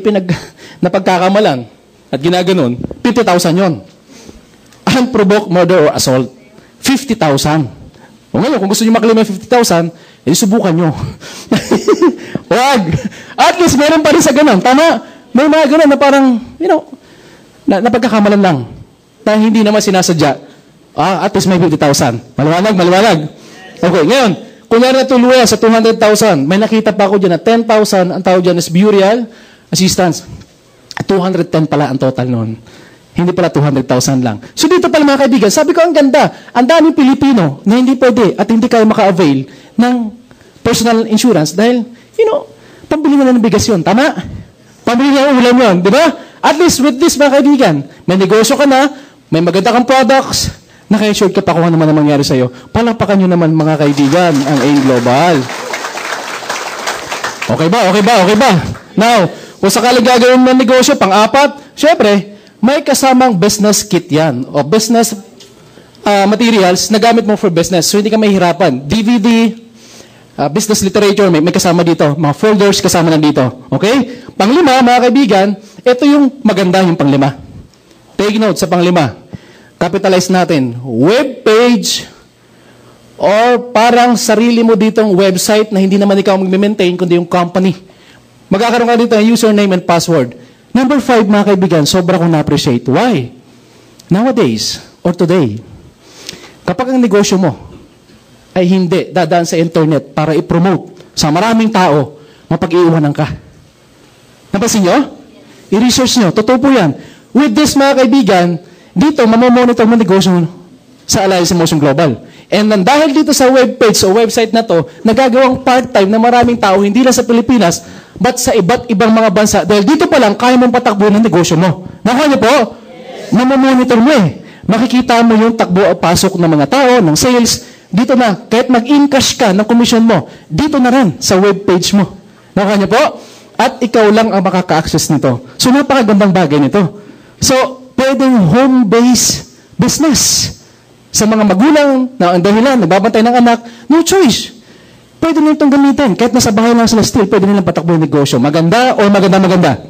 napagkakamalan at ginaganon, 50,000 yon. Unprovoked murder or assault, 50,000. O ngayon, kung gusto nyo maklaim yung 50,000, subukan nyo. Wag. At least, meron pa rin sa ganon. Tama? May mga ganon na parang, napagkakamalan lang. Na hindi naman sinasadya. At least may 50,000. Maliwanag. Okay, ngayon, kunyari na tuluyan sa 200,000, may nakita pa ako dyan na 10,000, ang tawag dyan is burial assistance. 210 pala ang total noon. Hindi pala 200,000 lang. So dito pala mga kaibigan, sabi ko ang ganda. Ang daming Pilipino na hindi pwede at hindi kayo maka-avail ng personal insurance dahil, pambili na ng bigas yun. Tama? Pambili na ng ulam yun. Di ba? At least with this mga kaibigan, may negosyo ka na, may maganda kang products, naka-insured ka pa kung ano naman ang mangyari sa'yo. Palakpakan nyo naman mga kaibigan ang AIM Global. Okay ba? Now, kung sakali gagawin mo ng negosyo, pang-apat, syempre, may kasamang business kit yan o business materials na gamit mo for business. So, hindi ka mahihirapan. DVD, business literature, may kasama dito. Mga folders kasama nandito. Okay? Panglima, mga kaibigan, ito yung maganda yung panglima. Take note sa panglima. Capitalize natin, web page or parang sarili mo ditong website na hindi naman ikaw mag-maintain kundi yung company. Magkakaroon ka dito ng username and password. Number 5, mga kaibigan, sobra kong na-appreciate. Why? Nowadays, or today, kapag ang negosyo mo ay hindi dadaan sa internet para i-promote sa maraming tao, mapag-iiwanan ka. Napansin nyo? I-research nyo. Totoo po yan. With this, mga kaibigan, dito, mamamonitor mo negosyo sa Alliance Motion Global. And dahil dito sa webpage o website na to, nagagawang part-time na maraming tao, hindi lang sa Pilipinas, but sa iba't ibang mga bansa. Dahil dito pa lang, kaya mong patakbo ng negosyo mo. Nakuha niyo po? Mamamonitor mo eh. Makikita mo yung takbo o pasok ng mga tao, ng sales. Dito na, kahit mag-in-cash ka ng commission mo, dito na rin sa webpage mo. Nakuha niyo po? At ikaw lang ang makaka-access nito. So, napakagandang bagay nito. So, pwedeng home-based business. Sa mga magulang na ang dahilan, nagbabantay ng anak, no choice. Pwede nyo itong gamitin. Kahit nasa bahay lang sila still, pwede nilang patakbo yung negosyo. Maganda o maganda?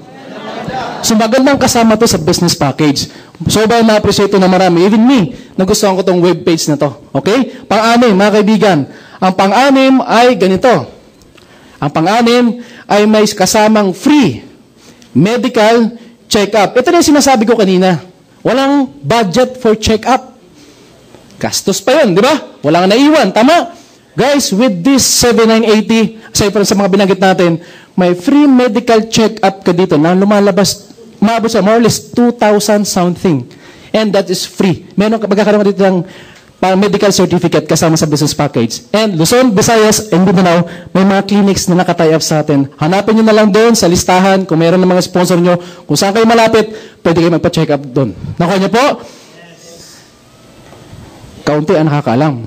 So magandang kasama to sa business package. So ba na-appreciate ito na marami. Even me, nagustuhan ko itong webpage na to. Okay? Pang-anim, mga kaibigan. Ang pang-anim ay ganito. Ang pang-anim ay may kasamang free medical check-up. Ito na yung sinasabi ko kanina. Walang budget for check-up. Gastos pa yun, di ba? Walang naiwan. Tama? Guys, with this 7980, aside from sa mga binanggit natin, may free medical check-up ka dito na lumalabas, maabot sa more or less 2,000 something. And that is free. Meron ka, magkakaroon ka dito ng medical certificate kasama sa business package. And Luzon, Visayas, and Mindanao, may mga clinics na naka-tie up sa atin. Hanapin nyo na lang doon sa listahan, kung meron ng mga sponsor nyo, kung saan kayo malapit, pwede kayo magpa-check up doon. Nakuha nyo po? Kaunti ang nakakaalam.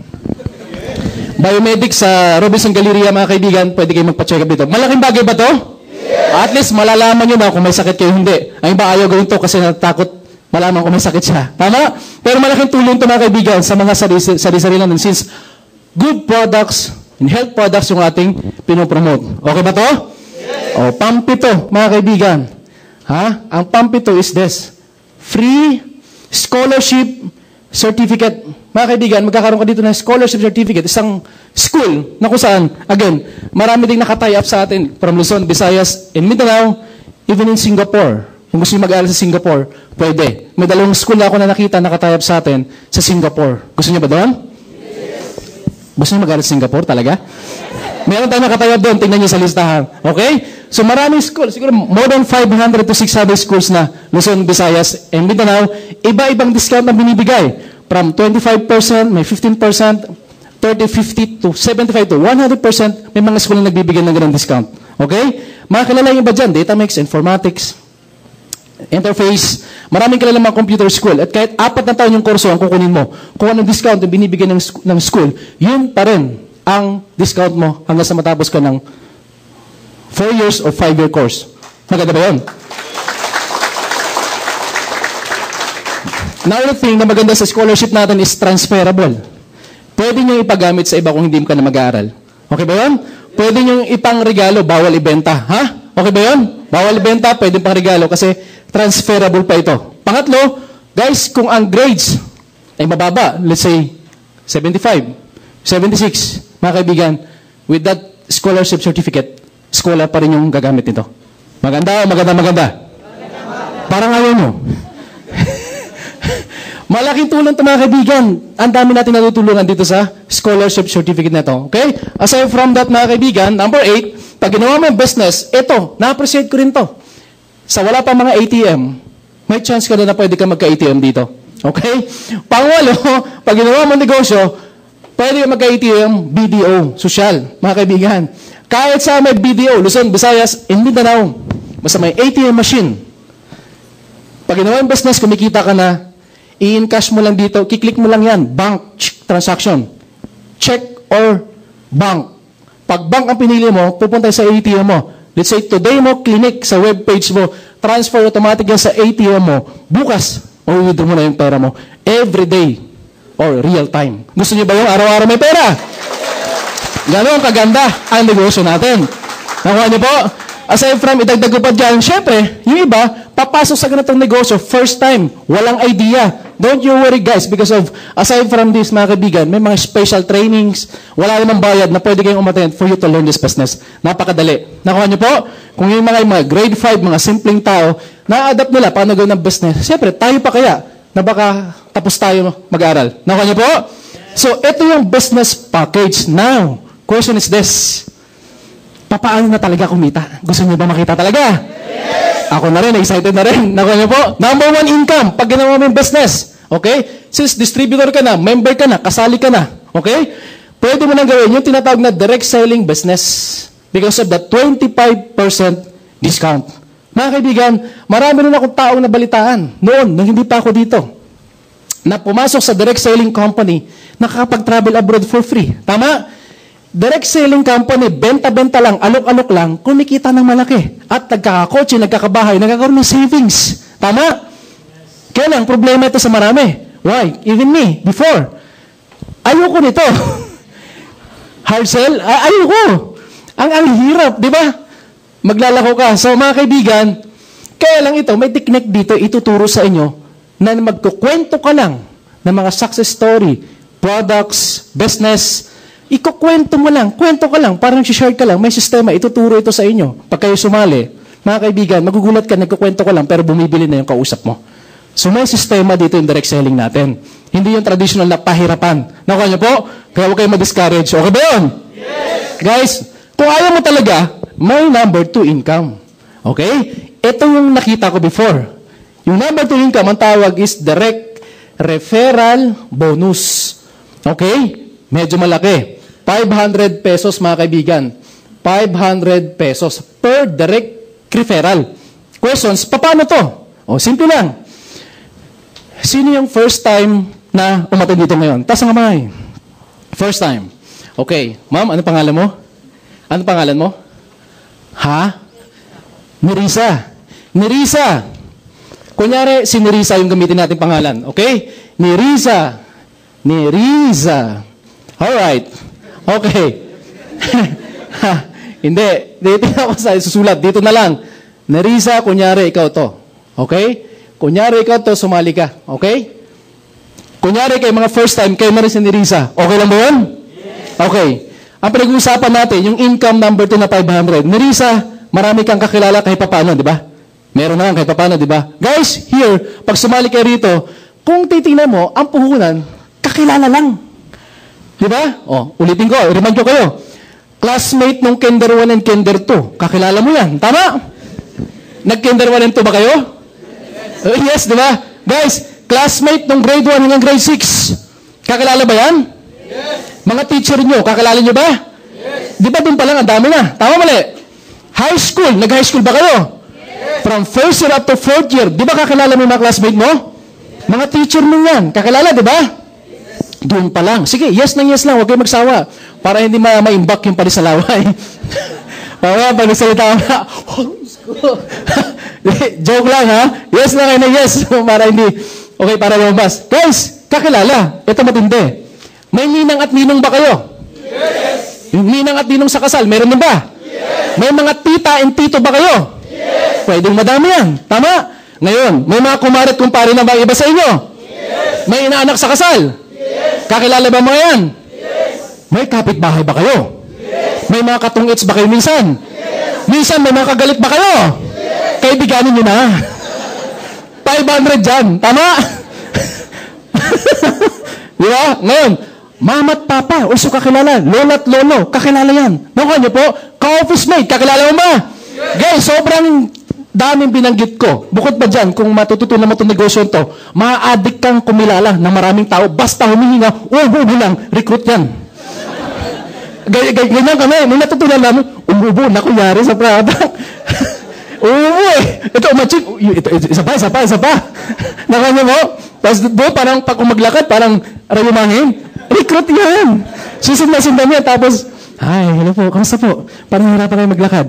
Biomedic sa Robinson Galleria, mga kaibigan, pwede kayo magpa-check up dito. Malaking bagay ba to? At least malalaman nyo na kung may sakit kayo, hindi. Ang iba ayaw gawin to kasi natakot malaman kung may sakit siya. Tama? Pero malaking tulong ito mga kaibigan sa mga sarili-sarili natin since good products and health products yung ating pinopromote. Okay ba to? O, pampito, mga kaibigan. Ha? Ang pampito is this. Free scholarship certificate. Mga kaibigan, magkakaroon ka dito ng scholarship certificate. Isang school na kung saan, again, marami ding nakatie up sa atin from Luzon, Visayas, and Mindanao, even in Singapore. Kung gusto nyo mag-aaral sa Singapore, pwede. May dalawang school na ako na nakita nakatie up sa atin sa Singapore. Gusto nyo ba doon? Yes. Gusto nyo mag-aaral sa Singapore talaga? Meron tayong nakatayo doon, tingnan nyo sa listahan. Okay? So maraming school, siguro more than 500 to 600 schools na Luzon, Visayas, and Mindanao, iba-ibang discount na binibigay. From 25%, may 15%, 30, 50 to 75 to 100%, may mga school na nagbibigay ng ganang discount. Okay? Mga kilala yung ba dyan? Datamix, informatics, interface, maraming kilala mga computer school. At kahit 4 na taon yung kurso ang kukunin mo, kung anong discount yung binibigay ng school, yun pa rin ang discount mo hanggang sa matapos ka ng 4 years or 5-year course. Maganda ba yun? Another thing na maganda sa scholarship natin is transferable. Pwede nyo ipagamit sa iba kung hindi ka na mag-aaral. Okay ba yun? Pwede nyo ipang regalo, bawal ibenta. Ha? Okay ba yun? Bawal ibenta, pwede pang regalo kasi transferable pa ito. Pangatlo, guys, kung ang grades ay mababa, let's say 75, 76, mga kaibigan, with that scholarship certificate, scholar pa rin yung gagamit nito. Maganda o maganda? Parang ayaw nyo. Malaking tulong ito mga kaibigan. Ang dami natin natutulungan dito sa scholarship certificate na ito. Okay? Aside from that mga kaibigan, number 8, pag ginawa mo yung business, ito, na-appreciate ko rin to. Sa wala pa mga ATM, may chance ka na pwede ka magka-ATM dito. Okay? Pangwalo, pag ginawa mo negosyo, pwede ka magka-ATM, BDO, social, mga kaibigan. Kahit sa may BDO, Luzon, Visayas, in Mindanao, basta may ATM machine. Pag ginawa yung business, kumikita ka na, i-encash mo lang dito, kiklik mo lang yan, bank transaction. Check or bank. Pag bank ang pinili mo, pupunta sa ATM mo. Let's say, today mo, clinic sa web page mo, transfer automatic yan sa ATM mo. Bukas, mawithdraw mo na yung pera mo. Every day or real time. Gusto niyo ba yung araw-araw may pera? Ganoon kaganda ang negosyo natin. Nakuha niyo po? Aside from idagdag ko pa dyan, syempre, yung iba, papasok sa ganitong negosyo, first time, walang idea. Don't you worry guys, because of, aside from this mga kaibigan, may mga special trainings, wala namang bayad na pwede kayong umattend for you to learn this business. Napakadali. Nakuha niyo po? Kung yung mga grade 5, mga simpleng tao, na-adapt nila paano gawin ng business, syempre, tayo pa kaya na baka tapos tayo mag-aral. Nakuha niyo po? So, ito yung business package. Now, question is this. Papaano na talaga kumita? Gusto niyo ba makita talaga? Yes! Ako na rin, excited na rin. Nakuha niyo po? Number 1 income, pag ginawa mo yung business. Okay? Since distributor ka na, member ka na, kasali ka na. Okay? Pwede mo nang gawin yung tinatawag na direct selling business because of the 25% discount. Mga kaibigan, marami rin akong taong nabalitaan noon, nang hindi pa ako dito, na pumasok sa direct selling company, nakakapag-travel abroad for free. Tama? Direct selling company, benta-benta lang, alok-alok lang, kumikita ng malaki. At nagkakakotse, nagkakabahay, nagkakaroon ng savings. Tama? Kaya lang, problema ito sa marami. Why? Even me, before. Ayoko nito. Hard sell? Ayoko. Ang hirap, di ba? Maglalako ka. So mga kaibigan, kaya lang ito, may technique dito, ituturo sa inyo, na magkukwento ka lang ng mga success story, products, business, ikukwento mo lang, kwento ka lang, parang share ka lang, may sistema, ituturo ito sa inyo. Pag kayo sumali, mga kaibigan, magugulat ka, nagkukwento ka lang, pero bumibili na yung kausap mo. So may sistema dito yung direct selling natin. Hindi yung traditional na pahirapan. Nakuha niyo po? Kaya huwag kayo ma-discourage. Okay ba yun? Yes! Guys, kung ayaw mo talaga, may number 2 income. Okay? Ito yung nakita ko before. Yung number 2 income, ang tawag is direct referral bonus. Okay? Medyo malaki. 500 pesos mga kaibigan. 500 pesos per direct referral. Questions, paano to? O, simple lang. Sino yung first time na umattend dito ngayon? Taas ang kamay. First time. Okay. Ma'am, ano pangalan mo? Ano pangalan mo? Ha? Nerissa. Nerissa. Kunyari, si Nerissa yung gamitin natin pangalan. Okay? Nerissa. Nerissa. Alright. Okay. Hindi. Dito ako sa susulat. Dito na lang. Nerissa, kunyari, ikaw to. Okay? Kunyari, ikaw to, sumali ka. Okay? Kunyari, kay mga first time, kayo na rin si Nerissa. Okay lang ba yun? Yes. Okay. Ang pinag-uusapan natin, yung income number 2 na 500. Nerissa, marami kang kakilala kahit paano, di ba? Meron na lang kahit paano, di ba? Guys, here, pag sumali kayo rito, kung titingnan mo, ang puhunan, kakilala lang. Di ba? O, ulitin ko, i-remind ko kayo. Classmate nung Kinder 1 and Kinder 2, kakilala mo yan. Tama? Nag-Kinder 1 and 2 ba kayo? Yes, di ba? Guys, classmate nung grade 1 hanggang grade 6, kakilala ba yan? Yes. Mga teacher nyo, kakilala nyo ba? Yes. Di ba doon pa lang, ang dami na. Tama mali? High school, nag-high school ba kayo? Yes. From first year up to fourth year, di ba kakilala mo yung mga classmate mo? Yes. Mga teacher mo yan, kakilala, di ba? Yes. Doon pa lang. Sige, yes lang, huwag kayo magsawa. Para hindi ma-imbak yung palisalaway. Para pag nagsalita ka, joke lang ha? Yes lang kayo na yes. Para hindi, okay, para lumabas. Guys, kakilala. Ito matindi. May ninang at ninong ba kayo? Yes. Yung ninang at ninong sa kasal, meron na ba? Yes. May mga tita and tito ba kayo? Yes. Pwedeng madami yan. Tama? Ngayon, may mga kumare at kumpare na ba iba sa inyo? Yes. May inaanak sa kasal? Yes. Kakilala ba mga yan? Yes. May kapitbahay ba kayo? Yes. May mga katungits ba kayo minsan? Yes. Minsan may mga kagalit ba kayo? Yes. Kaibiganin nyo na. 500 dyan. Tama? Di ba? Ngayon, mama at papa, also kakilala. Lola at lolo, kakilala yan. Nakuha nyo po, ka-office mate, kakilala mo ba? Yes. Guys, sobrang daming binanggit ko. Bukod pa dyan, kung matututunan mo itong negosyo ito, ma-addict kang kumilala ng maraming tao. Basta humihinga, ubo lang, recruit yan. Ganyan kami, may natutunan namin, umubo na kunyari sa product. Ubo eh. Ito, umachik. Isa pa. Nakuha nyo mo? Tapos doon, parang pag umaglakad, parang rayumangin. Recruit yan. Susundan yan. Tapos, hi, hello po, kamusta po? Parang hirapan kayo maglakad.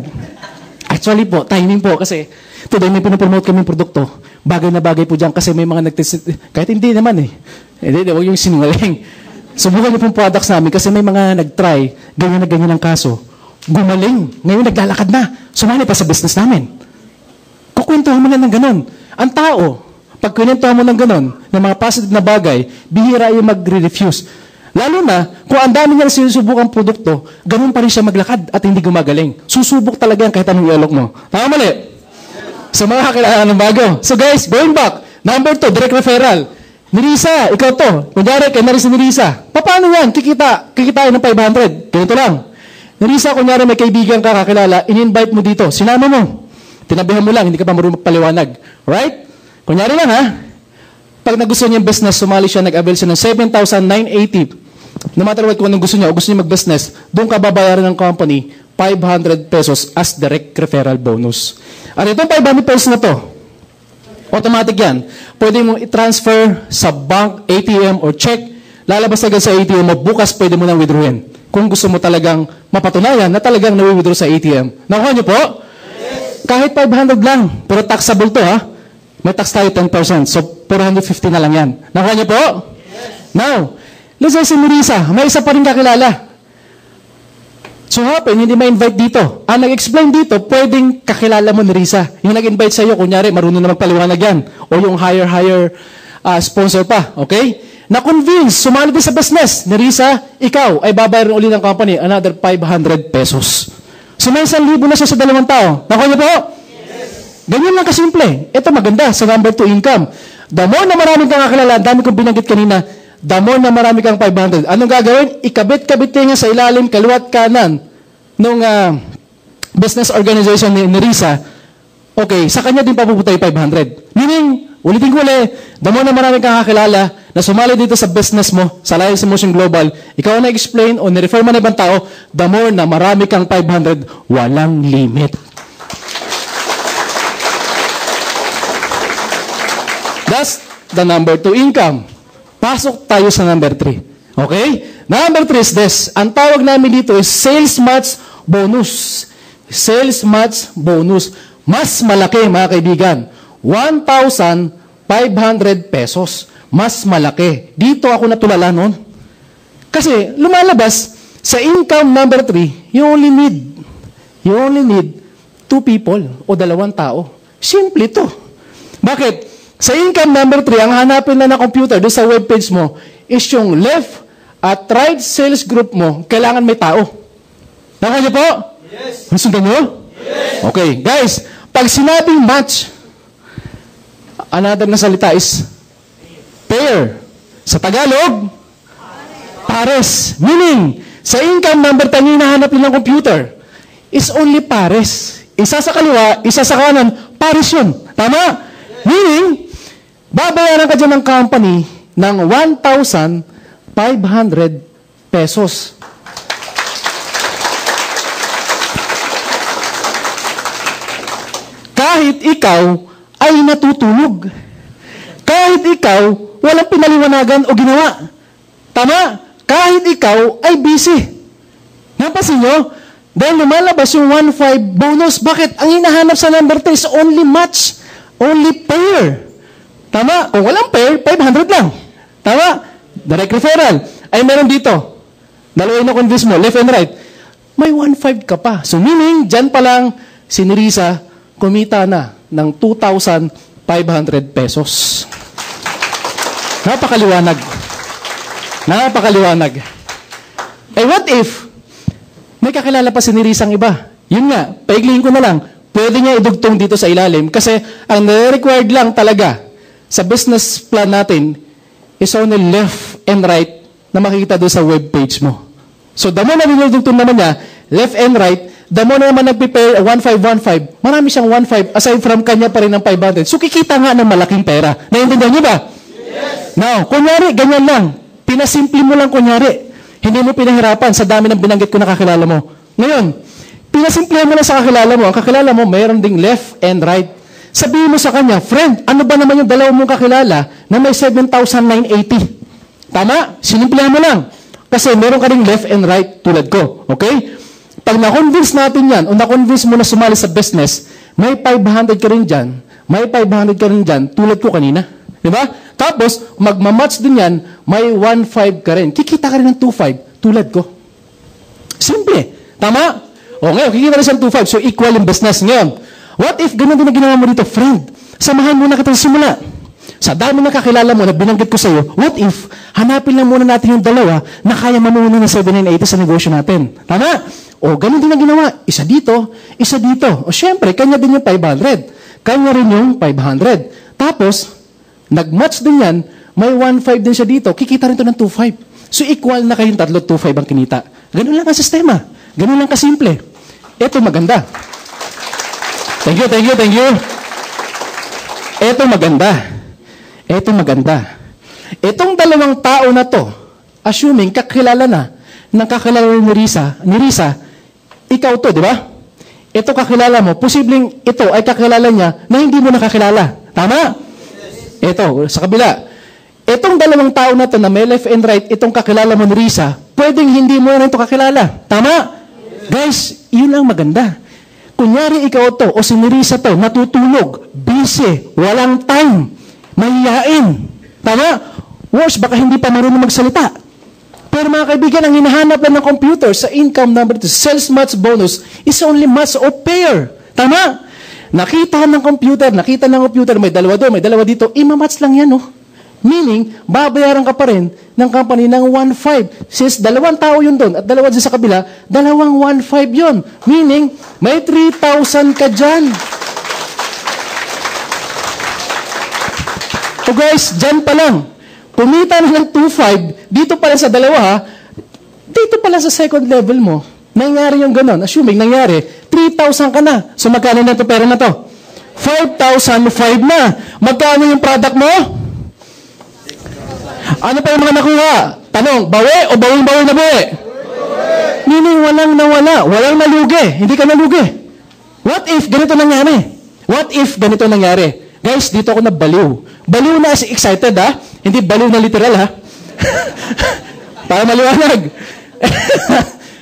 Actually po, timing po. Kasi, today may pinapromote kaming produkto. Bagay na bagay po dyan kasi may mga kahit hindi naman eh. Hindi, huwag yung sinungaling. Subukan niyo pong products namin kasi may mga nag-try, ganyan na ganyan ang kaso. Gumaling. Ngayon naglalakad na. Sumali pa sa business namin. Kukwentuhan mo na ng ganon. Ang tao, pag kwentuhan mo ng ganon, ng mga positive na bagay, bihira yung magre-refuse. Lalo na, kung ang dami niyang sinusubukang produkto, ganon pa rin siya maglakad at hindi gumagaling. Susubok talaga yan kahit anong ialok mo. Tama mali? Sa mga kakilala ng bago. So guys, going back. Number 2, direct referral. Nerissa, ikaw to. Kunyari, kay Nerissa Nerissa. Paano yan? Kikitain ng 500. Ganito lang. Nerissa, kunyari may kaibigan ka kakilala, in-invite mo dito. Sinama mo. Tinabihan mo lang, hindi ka pa marunong magpaliwanag. Right? Kunyari lang ha. Pag nagustuhan niya yung business, sumali siya, nag-avail siya ng 7,980. No matter what kung anong gusto niya o gusto niya mag-business, doon ka babayaran ng company 500 pesos as direct referral bonus. At itong 500 pesos na to, automatic yan. Pwede mong i-transfer sa bank, ATM, or check. Lalabas agad sa ATM mo. Bukas pwede mo nang withdrawin. Kung gusto mo talagang mapatunayan na talagang nawi-withdraw sa ATM. Nakuha niyo po? Yes. Kahit 500 lang. Pero taxable to ha. May tax tayo 10%. So, 450 na lang yan. Nakuha niyo po? Yes. Now, let's say si Nerissa. May isa pa rin kakilala. So happen, hindi ma-invite dito. Ang nag-explain dito, pwedeng kakilala mo Nerissa. Yung nag-invite sa'yo, kunyari, marunong na magpaliwanag yan. O yung higher sponsor pa. Okay? Na-convince, sumali din sa business. Nerissa, ikaw ay babayaran uli ng company another 500 pesos. So may 1,000 na siya sa 2 tao. Nakuha niyo po? Yes. Ganyan lang kasimple. Ito maganda sa number 2 income. The more na maraming kang kakilala, dami kong binanggit kanina, the more na marami kang 500. Anong gagawin? Ikabit-kabit niya sa ilalim, kaliwat kanan nung business organization ni Nerissa. Okay, sa kanya din papupunta yung 500. Meaning, ulitin ko ulit, the more na marami kang kakilala na sumali dito sa business mo, sa Alliance Motion Global, ikaw na explain o nirefer mo na ibang tao, the more na marami kang 500, walang limit. That's the number 2 income. Pasok tayo sa number 3. Okay? Number 3 is this. Ang tawag namin dito is sales match bonus. Sales match bonus. Mas malaki, mga kaibigan. 1,500 pesos. Mas malaki. Dito ako natulala nun. Kasi lumalabas sa income number 3, you only need 2 people o 2 tao. Simple to. Bakit? Sa income number 3, ang hanapin na ng computer doon sa webpage mo is yung left at right sales group mo, kailangan may tao. Nakakaya po? Yes. Nasundan nyo? Yes. Okay, guys, pag sinabing match, another na salita is pair. Sa Tagalog, pares. Meaning, sa income number 10 yung hinahanap ng computer is only pares. Isa sa kaliwa, isa sa kanan, pares yun. Tama? Yes. Meaning, babayaran ka dyan ng company ng 1,500 pesos. Kahit ikaw ay natutulog. Kahit ikaw walang pinaliwanagan o ginawa. Tama? Kahit ikaw ay busy. Napansin nyo? Dahil lumalabas yung 1,500 bonus. Bakit? Ang hinahanap sa number 10 is only match. Only pair. Tama? Kung walang pair, 500 lang. Tama? Direct referral. Ay, meron dito. Dalawa yung na-convince mo, left and right. May 1,500 ka pa. So meaning, dyan pa lang, si Nerissa, kumita na ng 2,500 pesos. Napakaliwanag. Napakaliwanag. Eh, what if, may kakilala pa si Nerissa ang iba? Yun nga, paiglihin ko na lang. Pwede niya idugtong dito sa ilalim kasi ang required lang talaga sa business plan natin is only left and right na makikita doon sa webpage mo. So, the more na niludugtong naman niya, left and right, the more na naman nag-prepare 1,515, marami siyang 1,500 aside from kanya pa rin ng 500. So, kikita nga ng malaking pera. Naiintindihan niyo ba? Yes. Now, kunyari, ganyan lang. Pinasimple mo lang kunyari. Hindi mo pinahirapan sa dami ng binanggit ko na kakilala mo. Ngayon, pinasimple mo lang sa kakilala mo. Ang kakilala mo, mayroon ding left and right. Sabihin mo sa kanya, friend, ano ba naman yung dalawa mong kakilala na may 7,980? Tama? Sinimplihan mo lang. Kasi meron ka ring left and right tulad ko. Okay? Pag na-convince natin yan, o na-convince mo na sumali sa business, may 500 ka rin dyan, may 500 ka rin dyan, tulad ko kanina. Diba? Tapos, magmamatch din yan, may 1,500 ka rin. Kikita ka rin ng 2,500, tulad ko. Simple. Tama? O ngayon, kikita rin siyang 2,500, so equal yung business. Ngayon, what if ganun din na ginawa mo dito, friend? Samahan muna kita sa simula. Sa dami na kakilala mo na binanggit ko sa iyo, what if hanapin lang muna natin yung dalawa na kaya mamuno ng 7,980 sa negosyo natin? Tama? O ganun din na ginawa. Isa dito, isa dito. O syempre, kanya din yung 500. Kanya rin yung 500. Tapos, nag-match din yan, may 1,500 din siya dito, kikita rin ito ng 2,500. So equal na kayong tatlo, 2,500 ang kinita. Ganun lang ang sistema. Ganun lang kasimple. Ito maganda. Thank you. Ito maganda. Itong dalawang tao na to, assuming kakilala na, ng kakilala ni Nerissa, ikaw to, di ba? Ito kakilala mo, posibleng ito ay kakilala niya na hindi mo nakakilala. Tama? Yes. Ito, sa kabila. Itong dalawang tao na to na may left and right, itong kakilala mo ni Nerissa, pwedeng hindi mo na ito kakilala. Tama? Yes. Guys, yun ang maganda. Kunyari ikaw to o si Nerissa to, natutulog, busy, walang time, mahihain. Tama? Worse, baka hindi pa marunong magsalita. Pero mga kaibigan, ang hinahanap lang ng computer sa income number 2, sales match bonus, is only match o pair. Tama? Nakita ng computer, may dalawa doon, may dalawa dito, imamatch lang yan, oh. Meaning, babayaran ka pa rin ng company ng 1,500. Since dalawang tao yun doon at dalawa dyan sa kabila, dalawang 1,500 yun. Meaning, may 3,000 ka dyan. So guys, dyan pa lang. Kumita na ng 2,500, dito pa lang sa dalawa ha, dito pa lang sa second level mo, nangyari yung ganon. Assuming nangyari, 3,000 ka na. So magkano na ito pera na to? 5,500 na. Magkano yung product mo? Ano pa yung mga nakuha? Tanong, bawi o bawing-bawi na bawi? Meaning walang nawala, walang nalugi. Hindi ka nalugi. What if ganito nangyari? What if ganito nangyari? Guys, dito ako nabaliw. Baliw na as excited ha? Hindi baliw na literal ha? Para maliwanag.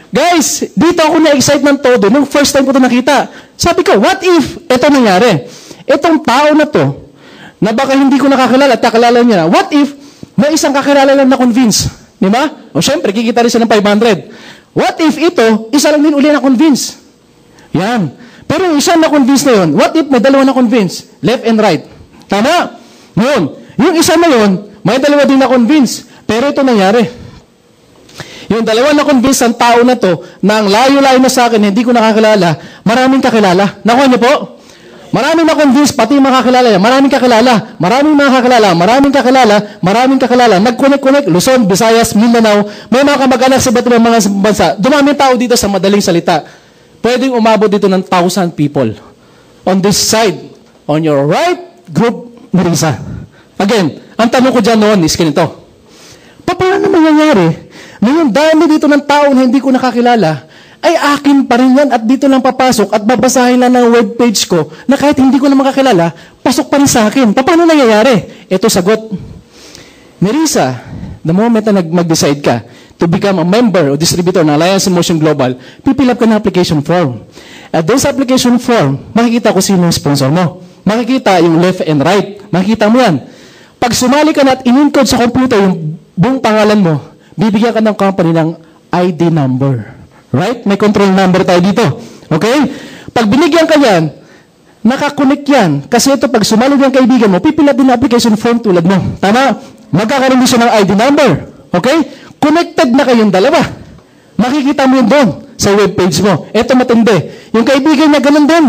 Guys, dito ako na-excite ng todo nung first time ko ito nakita. Sabi ko, what if ito nangyari? Itong tao na to, na baka hindi ko nakakilala at kakilala niya na, what if may isang kakilala lang na-convince? Di ba? O syempre, kikita rin siya ng 500. What if ito, isa lang din uli na-convince? Yan. Pero yung isa na-convince na yun, what if may dalawa na-convince? Left and right. Tama? Yun. Yung isa na yun, may dalawa din na-convince. Pero ito nangyari. Yung dalawa na-convince ng tao na to, na ang layo-layo na sa akin, hindi ko nakakilala, maraming kakilala. Nakuha niyo po? Maraming na-convince, pati makakilala yan. Maraming kakilala. Maraming makakilala. Maraming kakilala. Maraming kakilala. Nag-connect-connect. Luzon, Visayas, Mindanao. May mga kamag-anak sa iba't ibang mga bansa. Dumami tao dito sa madaling salita. Pwedeng umabot dito ng 1,000 people. On this side, on your right, group Marisa. Again, ang tanong ko dyan noon is ganito. Paano mangyayari? Ngayon, dami dito ng tao na hindi ko nakakilala, ay akin pa rin yan at dito lang papasok at babasahin lang ng webpage ko na kahit hindi ko na makakilala, pasok pa rin sa akin. Paano nangyayari? Ito sagot. Marisa, the moment na mag-decide ka to become a member o distributor ng Alliance in Motion Global, pipil up ka ng application form. At doon sa application form, makikita ko sino yung sponsor mo. Makikita yung left and right. Makikita mo yan. Pag sumali ka na at in-encode sa computer yung buong pangalan mo, bibigyan ka ng company ng ID number. Right? May control number tayo dito. Okay? Pag binigyan ka yan, nakakonect yan. Kasi ito, pag sumali ng kaibigan mo, pipila din na application form tulad mo. Tama? Magkakaroon din siya ng ID number. Okay? Connected na kayong dalawa. Makikita mo yun doon sa webpage mo. Ito matindi. Yung kaibigan niya, ganun din.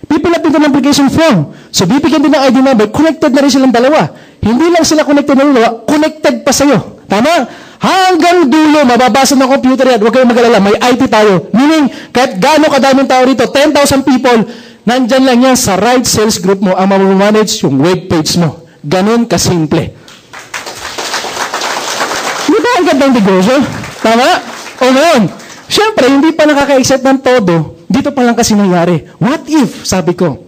Pipila din ng application form. So, bibigyan din ng ID number. Connected na rin silang dalawa. Hindi lang sila connected na dalawa, connected pa sa'yo. Tama? Hanggang dulo, mababasa ng computer yan. Huwag kayong mag-alala, may IT tayo. Meaning, kahit gaano kadaming tao rito, 10,000 people, nandyan lang yan sa right sales group mo ang mamamanage yung webpage mo. Ganon kasimple. Di ba ang gandang negosyo? Tama? O ngayon, syempre, hindi pa nakaka-excite ng todo. Dito pa lang kasi nangyari. What if, sabi ko,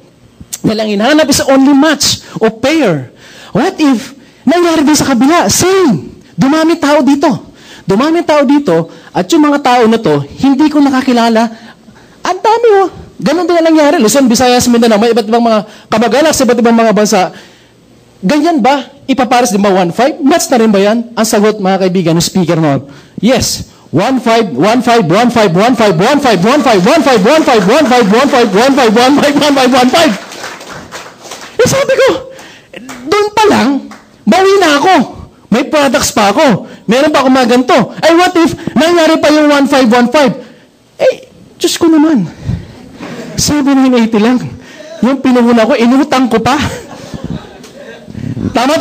nalang hinahanap is only match o pair. What if, nangyari din sa kabila, same. Dumami tao dito. Dumami tao dito, at yung mga tao na to, hindi ko nakakilala. Ang dami oh. Ganon din ang nangyari. Luzon, Visayas, Mindanao, may iba't ibang mga kamag-anak sa iba't ibang mga bansa. Ganyan ba? Ipapares din ba 1-5? Match na rin ba yan? Ang sagot, mga kaibigan, ng speaker noon. Yes. 1-5, 1-5, 1-5, 1-5, 1-5, 1-5, 1-5, 1-5, 1-5, 1-5, 1-5, 1-5, 1-5, 1-5. Eh sabi ko, doon pa lang, bawi na ako. May products pa ako. Meron pa akong mga ganito. Ay, what if nangyari pa yung 1-5-1-5? Eh, Diyos ko naman. 780 lang. Yung pinuhuna ko, inutang ko pa. Tama.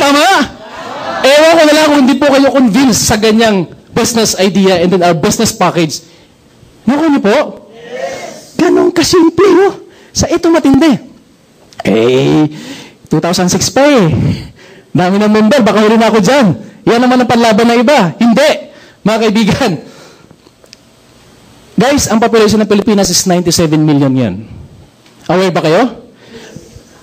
Ewan ko na lang kung hindi po kayo convinced sa ganyang business idea and then our business package. Nakuha niyo po? Yes. Ganun kasimple, no? Sa ito matindi. 2006 pa eh. Dami ng member, baka huli na ako dyan. Yan naman ang panlaban ng iba. Hindi, mga kaibigan. Guys, ang population ng Pilipinas is 97 million yan. Aware ba kayo?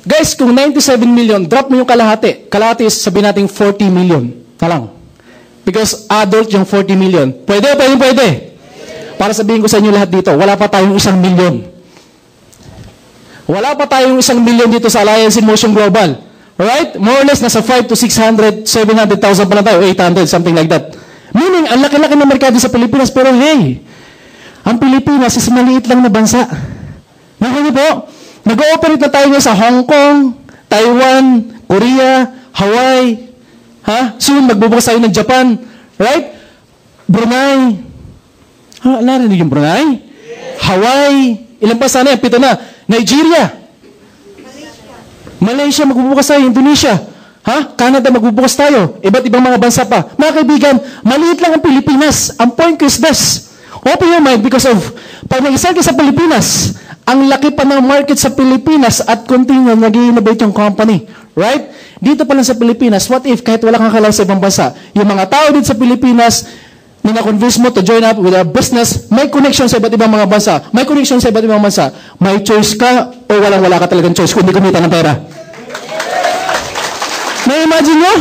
Guys, kung 97 million, drop mo yung kalahati. Kalahati is sabihin natin 40 million. Na lang. Because adult yung 40 million. Pwede. Para sabihin ko sa inyo lahat dito, wala pa tayong 1 million. Wala pa tayong 1 million dito sa Alliance in Motion Global. Right? More or less, nasa 5 to 600, 700,000 pa lang tayo, 800, something like that. Meaning, ang laki-laki ng merkado sa Pilipinas, pero hey, ang Pilipinas is maliit lang na bansa. Nakakita po, nag-ooperate na tayo sa Hong Kong, Taiwan, Korea, Hawaii, soon magbubukas tayo ng Japan, right? Brunei. Narinig yung Brunei? Yes. Hawaii. Ilan pa sana yan? 7 na. Nigeria. Malaysia, magbubukas tayo. Indonesia. Canada, magbubukas tayo. Iba't ibang mga bansa pa. Mga kaibigan, maliit lang ang Pilipinas. Ang point ko is this. Open your mind because of, pag nag-isal ka sa Pilipinas, ang laki pa ng market sa Pilipinas at continue nag-i-innovate yung company. Right? Dito pa lang sa Pilipinas, what if kahit wala kang kalala sa ibang bansa, yung mga tao dito sa Pilipinas, na na-convince mo to join up with our business, may connection sa iba't ibang mga bansa, may connection sa iba't ibang bansa, may choice ka o wala ka talagang choice kung hindi kumita ng pera. Na-imagine nyo?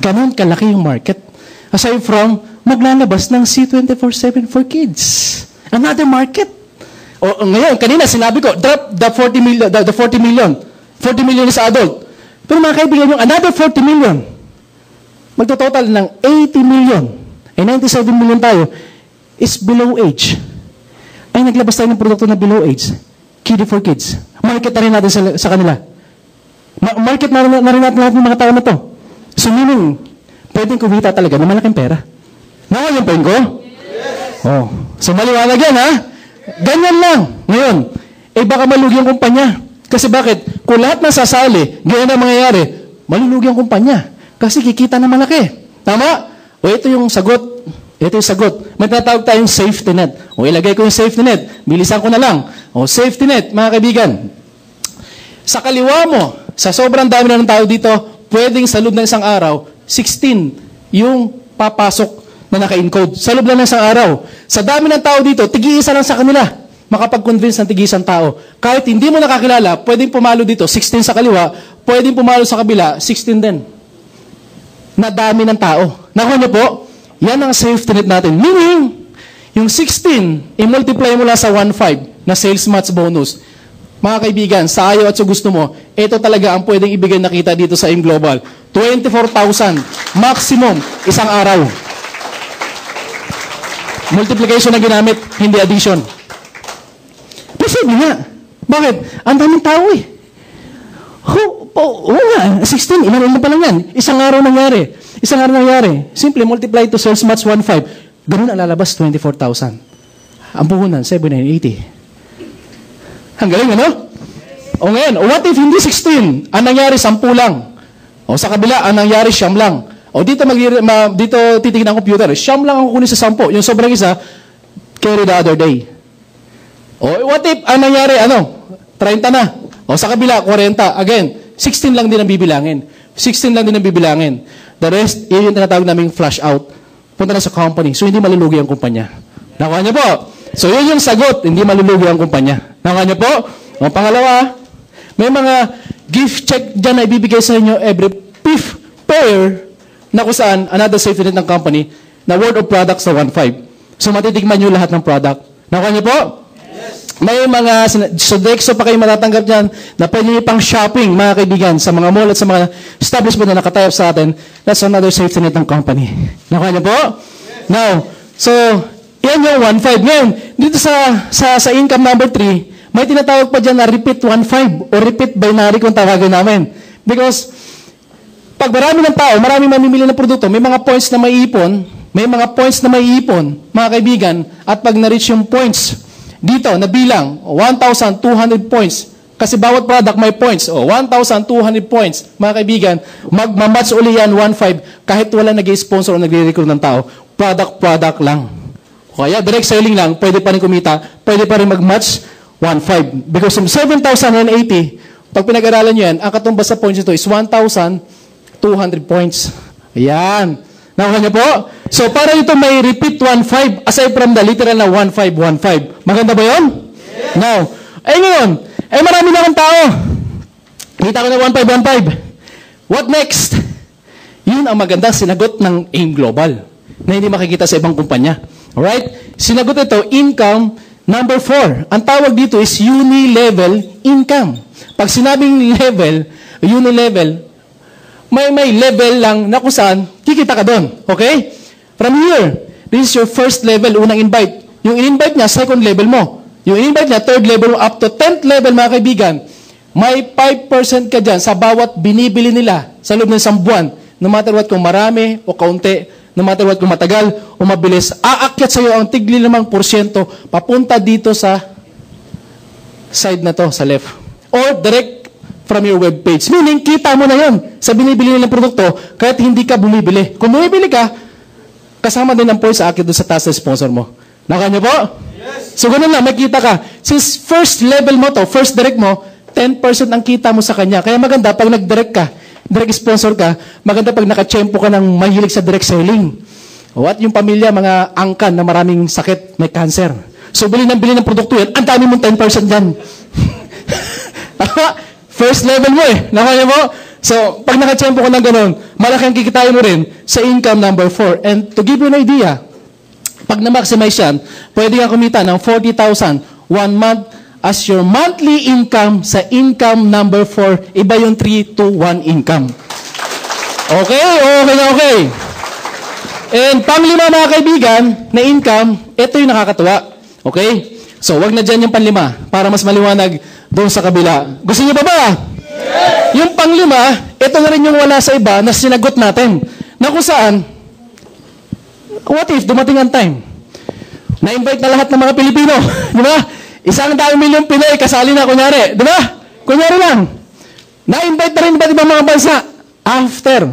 Ganon kalaki yung market. Aside from maglalabas ng C24/7 for kids. Another market. O ngayon, kanina sinabi ko, drop the 40 million, the 40 million. 40 million is adult. Pero mga kaibigan, yung another 40 million, magtototal ng 80 million, ay 97 million tayo, is below age. Ay naglabas tayo ng produkto na below age. Kiddie for kids. Market na rin natin sa kanila. Market na rin natin lahat ng mga tao na to. So meaning, pwedeng kumita talaga ng malaking pera. Nakuha yung point ko? Yes. Oh. So maliwanag yan, ha? Ganyan lang. Ngayon, baka malugi ang kumpanya. Kasi bakit? Kung lahat nasasali, ganyan ang mangyayari, malulugi ang kumpanya. Kasi kikita na malaki. Tama? O ito yung sagot. Ito yung sagot. May tinatawag tayong safety net. O ilagay ko yung safety net. Bilisan ko na lang. O safety net, mga kaibigan. Sa kaliwa mo, sa sobrang dami na ng tao dito, pwedeng sa loob ng isang araw, 16 yung papasok na naka-encode. Sa loob lang ng isang araw. Sa dami ng tao dito, tig-iisa lang sa kanila makapag-convince ng tig-isang tao. Kahit hindi mo nakakilala, pwedeng pumalo dito, 16 sa kaliwa, pwedeng pumalo sa kabila, 16 din. Na dami ng tao. Nakuha niyo po? Yan ang safety net natin. Meaning, yung 16, i-multiply mo lang sa 1.5 na sales match bonus. Mga kaibigan, sa ayaw at sa gusto mo, ito talaga ang pwedeng ibigay na kita dito sa AIM Global. 24,000 maximum isang araw. Multiplication na ginamit, hindi addition. Posible nga. Bakit? Ang daming tao eh. Oo nga, 16, ilan pa lang yan. Isang araw nangyari. Simple, multiply to sales match 1.5. Ganun ang lalabas, 24,000. Ang puhunan, 7,980. Ang galing, ano? O ngayon, what if hindi 16? Ang nangyari, 10 lang. O sa kabila, ang nangyari, 9 lang. O dito, dito titignan ang computer, 9 lang ang kukunin sa 10. Yung sobrang isa, carry the other day. O what if, ang nangyari, 30 na. O sa kabila, 40. Again, 16 lang din ang bibilangin. The rest, yun yung tinatawag naming flush out. Punta na sa company. So, hindi malulugi ang kumpanya. Nakuha niyo po? So, yun yung sagot. Hindi malulugi ang kumpanya. Nakuha niyo po? O pangalawa, may mga gift check dyan na ibibigay sa inyo every 5th pair na kung saan another safety net ng company na worth of products na 1.5. So, matitigman nyo lahat ng product. Nakuha niyo po? May mga Sodexo pa kayo matatanggap dyan na pwede nyo pang shopping, mga kaibigan, sa mga mall at sa mga establishment na nakatayap sa atin. That's another safety net ng company. Nakuha niyo po? Yes. Now, so, yan yung 1.5. Ngayon, dito sa income number 3, may tinatawag pa dyan na repeat 1.5 o repeat binary kung tawagin namin. Because, pag marami ng tao, marami mamimili ng produkto, may mga points na maiipon, mga kaibigan, at pag na-reach yung points, dito, nabilang, 1,200 points. Kasi bawat product may points. 1,200 points. Mga kaibigan, magmamatch uli yan, 1.5, kahit wala nag-sponsor o nagre-recruit ng tao. Product lang. Kaya direct selling lang, pwede pa rin kumita, pwede pa rin mag-match 1.5. Because from 7,080, pag pinag-aralan nyo yan, ang katumbas sa points ito is 1,200 points. Ayan. Nakuha niyo po? So, para ito may repeat 1.5 aside from the literal na 1.5. Maganda ba yun? Yes. Now, ngayon, marami na akong tao. Kita ko na 1.5. What next? Yun ang magandang sinagot ng AIM Global na hindi makikita sa ibang kumpanya. Alright? Sinagot ito, income number 4. Ang tawag dito is uni-level income. Pag sinabing level, uni-level, may level lang na kung saan kikita ka doon. Okay? From here, this is your first level, unang invite. Yung in-invite niya, second level mo. Yung in-invite niya, third level mo, up to 10th level, mga kaibigan. May 5% ka dyan sa bawat binibili nila sa loob ng isang buwan. No matter what, kung marami o kaunti, no matter what, kung matagal o mabilis, aakyat sa iyo ang tigli 5% papunta dito sa side na to, sa left. Or direct from your web page. Meaning, kita mo na yun sa binibili nilang produkto kahit hindi ka bumibili. Kung bumibili ka, kasama din ang points sa akin doon sa taas na sponsor mo. Nakuha niyo po? Yes. So, ganun lang, makita ka. Since first level mo to, first direct mo, 10% ang kita mo sa kanya. Kaya maganda, pag nag-direct ka, direct sponsor ka, maganda pag nakachempo ka ng mahilig sa direct selling. O at yung pamilya, mga angkan na maraming sakit, may cancer. So, bili ng produkto yan, ang dami mong 10% dyan. First level mo eh. Nakuha niyo po? So, pag nakatsempo ko ng ganun, malaki ang kikitain mo rin sa income number 4. And to give you an idea, pag na-maximize yan, pwede kang kumita ng 40,000 1 month as your monthly income sa income number 4. Iba yung 3 to 1 income. Okay? Okay. And panglima mga kaibigan na income, ito yung nakakatuwa. Okay? So, wag na dyan yung panlima para mas maliwanag doon sa kabila. Gusto niyo pa ba? Yes! Yung panglima, ito na rin yung wala sa iba na sinagot natin. Na kung saan, what if dumating ang time? Na-invite na lahat ng mga Pilipino. Di ba? 100 milyong Pinoy kasali na, kunyari. Di ba? Kunyari lang. Na-invite na rin iba't ibang mga bansa. After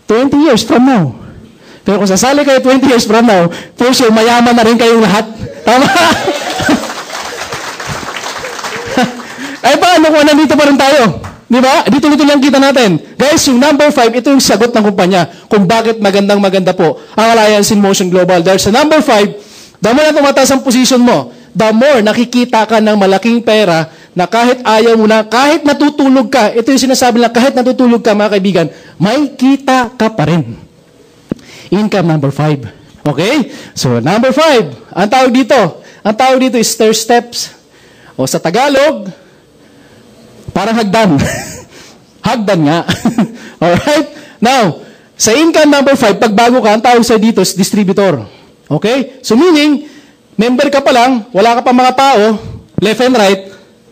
20 years from now. Pero kung sasali kayo 20 years from now, for sure, mayaman na rin kayong lahat. Tama? Ay paano kung nandito pa rin tayo? Di ba? Dito lang kita natin. Guys, yung number 5, ito yung sagot ng kumpanya kung bakit maganda po ang Alliance in Motion Global. Dahil sa number 5, the more na tumataas ang position mo, the more nakikita ka ng malaking pera na kahit ayaw mo na, kahit natutulog ka, ito yung sinasabi lang, kahit natutulog ka mga kaibigan, may kita ka pa rin. Income number 5. Okay? So, number 5, ang tawag dito is stair steps. O sa Tagalog, parang hagdan. Hagdan nga. Alright? Now, sa income number 5, pag bago ka, ang tawag sa dito is distributor. Okay? So meaning, member ka pa lang, wala ka pa mga tao, left and right,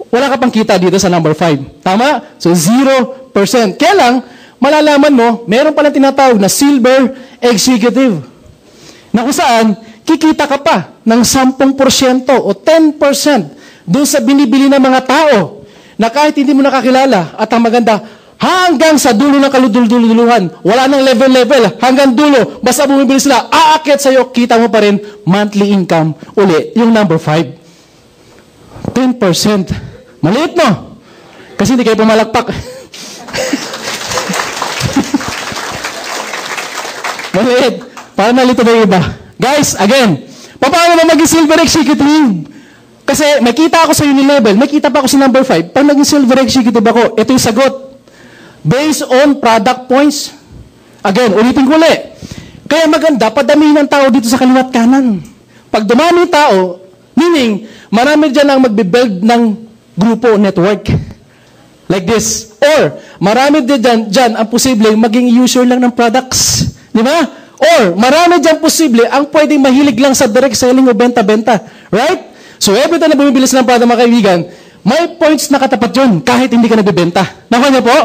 wala ka pang kita dito sa number 5. Tama? So 0%. Kaya lang, malalaman mo, meron palang tinatawag na silver executive. Na kung saan, kikita ka pa ng 10% o 10% doon sa binibili ng mga tao na kahit hindi mo nakakilala at ang maganda, hanggang sa dulo ng kaludul-duluhan, wala nang level, hanggang dulo, basta bumibili sila, aakyat sa'yo, kita mo pa rin, monthly income, uli, yung number 5. 10%. Maliit, no? Kasi hindi kayo pumalakpak. Maliit. Para nalito na yung iba. Guys, again, paano na maging silver executive? Kasi may kita ako sa Unilevel, may kita pa ako sa number 5. Pag naging silver executive ako, ito yung sagot. Based on product points. Again, ulitin ko ulit. Kaya maganda, padamihin ang tao dito sa kaliwat kanan. Pag dumami tao, meaning, marami dyan ang magbibuild ng grupo network. Like this. Or, marami dyan ang posibleng maging user lang ng products. Di ba? Or, marami dyan posible ang pwedeng mahilig lang sa direct selling o benta-benta. Right? So, every time na bumibili sila ng product, mga kaibigan, may points na katapat yun kahit hindi ka nagbibenta. Nakuha niyo po?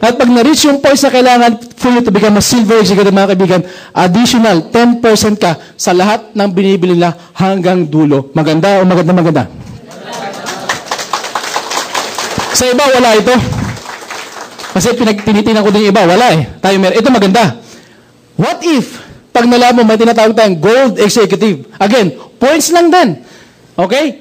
At pag na-reach yung points na kailangan for you to become a silver executive, mga kaibigan, additional 10% ka sa lahat ng binibili nila hanggang dulo. Maganda o maganda? Sa iba, wala ito. Kasi tinitingnan ko din yung iba, wala eh. Tayo meron. Ito maganda. What if, pag nalaman mo, may tinatawag tayong gold executive. Again, points lang din. Okay?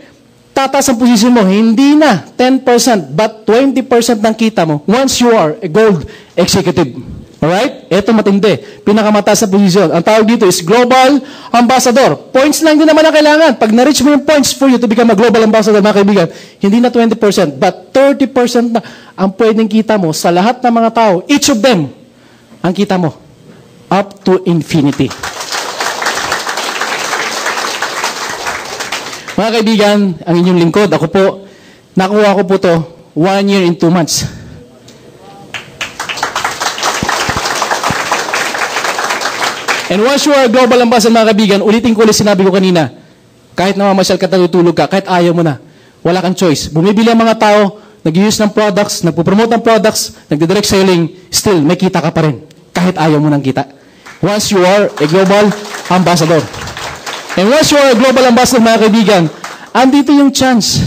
Tataas ang posisyon mo, hindi na 10%, but 20% ng kita mo once you are a gold executive. Alright? Ito matindi. Pinakamataas sa posisyon. Ang tawag dito is global ambassador. Points lang din naman ang kailangan. Pag na-reach mo yung points for you to become a global ambassador, mga kaibigan, hindi na 20%, but 30% na ang pwedeng kita mo sa lahat ng mga tao. Each of them, ang kita mo. Up to infinity. Mga kaibigan, ang inyong lingkod, ako po, nakuha ko po to 1 year and 2 months. And once you are a global ambassador, mga kaibigan, ulitin ko ulit sinabi ko kanina, kahit namamasyal ka, natutulog ka, kahit ayaw mo na, wala kang choice. Bumibili ang mga tao, nag-use ng products, nagpo-promote ng products, nagdi-direct selling, still, may kita ka pa rin, kahit ayaw mo nang kita. Once you are a global ambassador. And once you are a global ambassador, mga kaibigan, andito yung chance.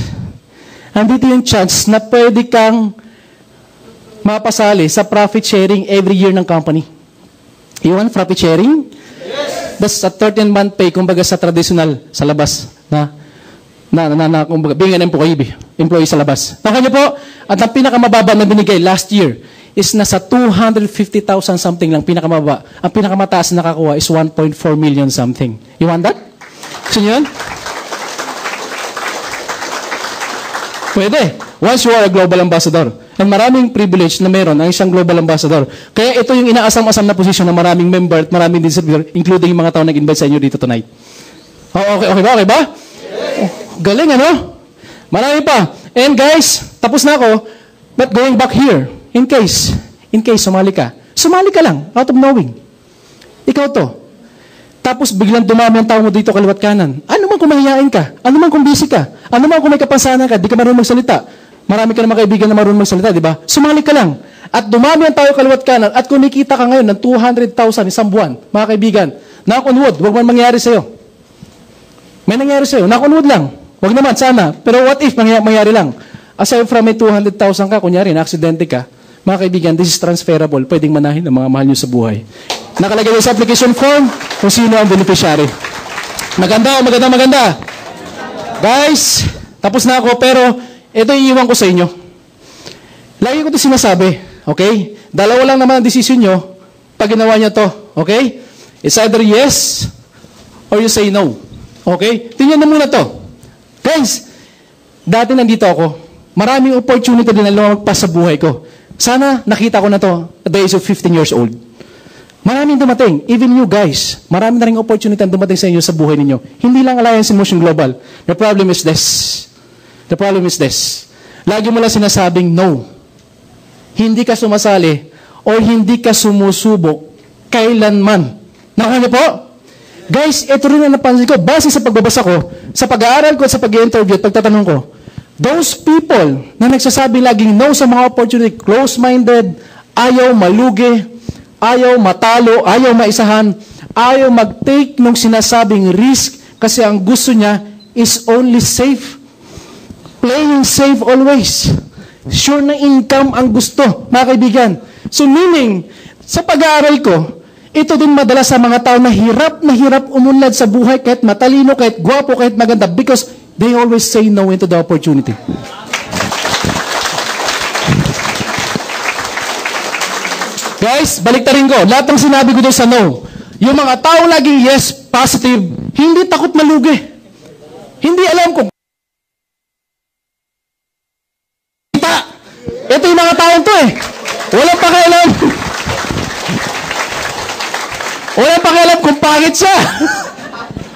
Andito yung chance na pwede kang mapasali sa profit sharing every year ng company. You want profit sharing? Yes. That's a 13-month pay, kumbaga sa traditional, sa labas, kumbaga, being an employee sa labas. Nakanya po, at ang pinakamababa na binigay last year is nasa 250,000 something lang, pinakamababa. Ang pinakamataas na nakakuha is 1.4 million something. You want that? Gusto niyo yun? Pwede. Once you are a global ambassador. And maraming privilege na meron ang isang global ambassador. Kaya ito yung inaasam-asam na posisyon na maraming member at maraming distributor, including yung mga tao nag-invite sa inyo dito tonight. Oh, okay ba? Okay ba? Oh, galing, ano? Marami pa. And guys, tapos na ako, but going back here, in case sumali ka lang, out of knowing. Ikaw to. Tapos biglang dumami ang tao mo dito kaliwat kanan. Ano man kung mahihain ka? Ano man kung busy ka? Ano man kung may kapansanan ka? Di ka marunong magsalita. Marami ka naman kaibigan na marunong magsalita, di ba? Sumali ka lang. At dumami ang tao kaliwat kanan at kumikita ka ngayon ng 200,000 isang buwan, mga kaibigan. Knock on wood, huwag man mangyari sa'yo. May nangyari sa'yo, knock on wood lang. Huwag naman, sana. Pero what if mangyari lang? Aside from may 200,000 ka, kunyari, na-aksidente ka, mga kaibigan, this is transferable. Pwedeng manahin ang mga mahal nyo sa buhay. Nakalagay sa application form kung sino ang beneficiary. Maganda. Guys, tapos na ako, pero ito iiwan ko sa inyo. Lagi ko ito sinasabi, okay? Dalawa lang naman ang desisyon nyo pag ginawa nyo to, okay? It's either yes or you say no. Okay? Tingnan na muna to. Guys, dati nandito ako. Maraming opportunity din na lumagpas sa buhay ko. Sana nakita ko na to at the age of 15 years old. Maraming dumating. Even you guys, marami na rin opportunity ang dumating sa inyo sa buhay ninyo. Hindi lang Alliance in Motion Global. The problem is this. Lagi mo lang sinasabing no. Hindi ka sumasali or hindi ka sumusubok kailanman. Nakakanya niyo po? Guys, ito rin ang napansin ko. Base sa pagbabasa ko, sa pag-aaral ko at sa pag-i-interview at pagtatanong ko, those people na nagsasabi laging no sa mga opportunity, close-minded, ayaw malugi, ayaw matalo, ayaw maisahan, ayaw mag-take nung sinasabing risk kasi ang gusto niya is only safe. Playing safe always. Sure na income ang gusto, mga kaibigan. So meaning, sa pag-aaral ko, ito din madalas sa mga tao na hirap umunlad sa buhay kahit matalino, kahit gwapo, kahit maganda because they always say no into the opportunity. Guys, baliktarin ko. Lahat ng sinabi ko doon sa no. Yung mga tao laging yes, positive, hindi takot malugi. Hindi alam kung ito yung mga taong to eh. Walang pakialam. Walang pakialam kung pangit siya.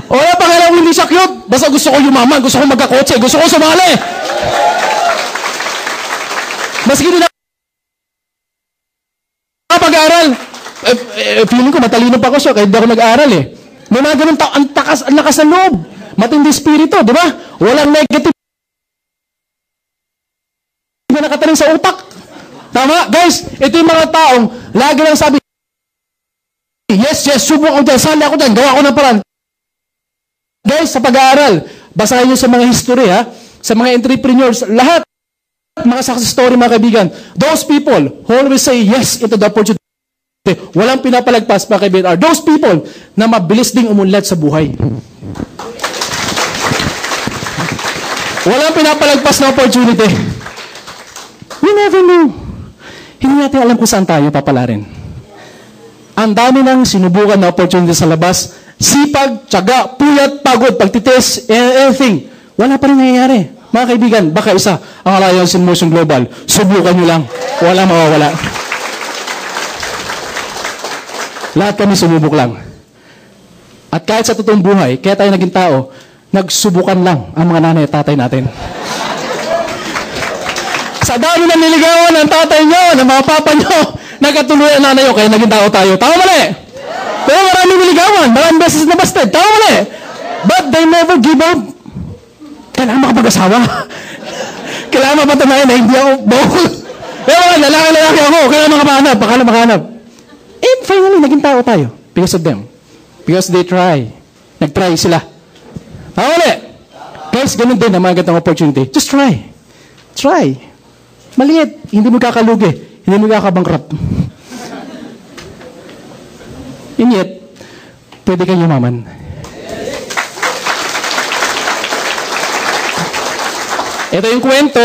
Walang pakialam kung hindi siya cute. Basta gusto ko yumaman, gusto ko magkakotse, gusto ko sumali. Maski din pag-aaral. Feeling ko matalino pa ko siya kahit di ako nag-aaral eh. May mga ganun tao, ang lakas ng loob. Matindi spirito, di ba? Walang negative na nakataling sa utak. Tama? Guys, ito yung mga taong lagi lang sabi, yes, subok ako dyan, sali ako dyan, gawa ko ng paraan. Guys, sa pag-aaral, basahin nyo sa mga history, ha? Sa mga entrepreneurs, lahat, mga success story, mga kaibigan, those people who always say yes into the opportunity, walang pinapalagpas, mga kaibigan, are those people na mabilis ding umunlad sa buhay. Walang pinapalagpas na opportunity. We never know. Hindi natin alam kung saan tayo papalarin. Ang dami ng sinubukan na opportunity sa labas, sipag, tiyaga, puyat, pagod, pagtitis, anything. Wala pa rin nangyayari. Mga kaibigan, baka isa ang Alliance in Motion Global. Subukan nyo lang. Wala mawawala. Lahat kami sumubok lang. At kahit sa totoong buhay, kaya tayo naging tao, nagsubukan lang ang mga nanay at tatay natin. Sa dami ng niligawan ng tatay nyo, ng mga papa nyo, nagkatuloy ang nanay nyo, kaya naging tao tayo. Tama mali? Pero maraming niligawan, maraming beses na busted. Tama mali? But they never give up. Kailangan makapag-asawa. Kailangan mapatunayan na hindi ako bawal. Pero lalaki ako, kailangan makahanap. And finally, naging tao tayo. Because of them. Because they try. Nag-try sila. Tama mali? Guys, ganun din ang mga gantong opportunity. Just try. Try. Maliit, hindi mo kakalugi, hindi mo kakabankrupt. And yet, pwede kang yumaman. Ito yung kwento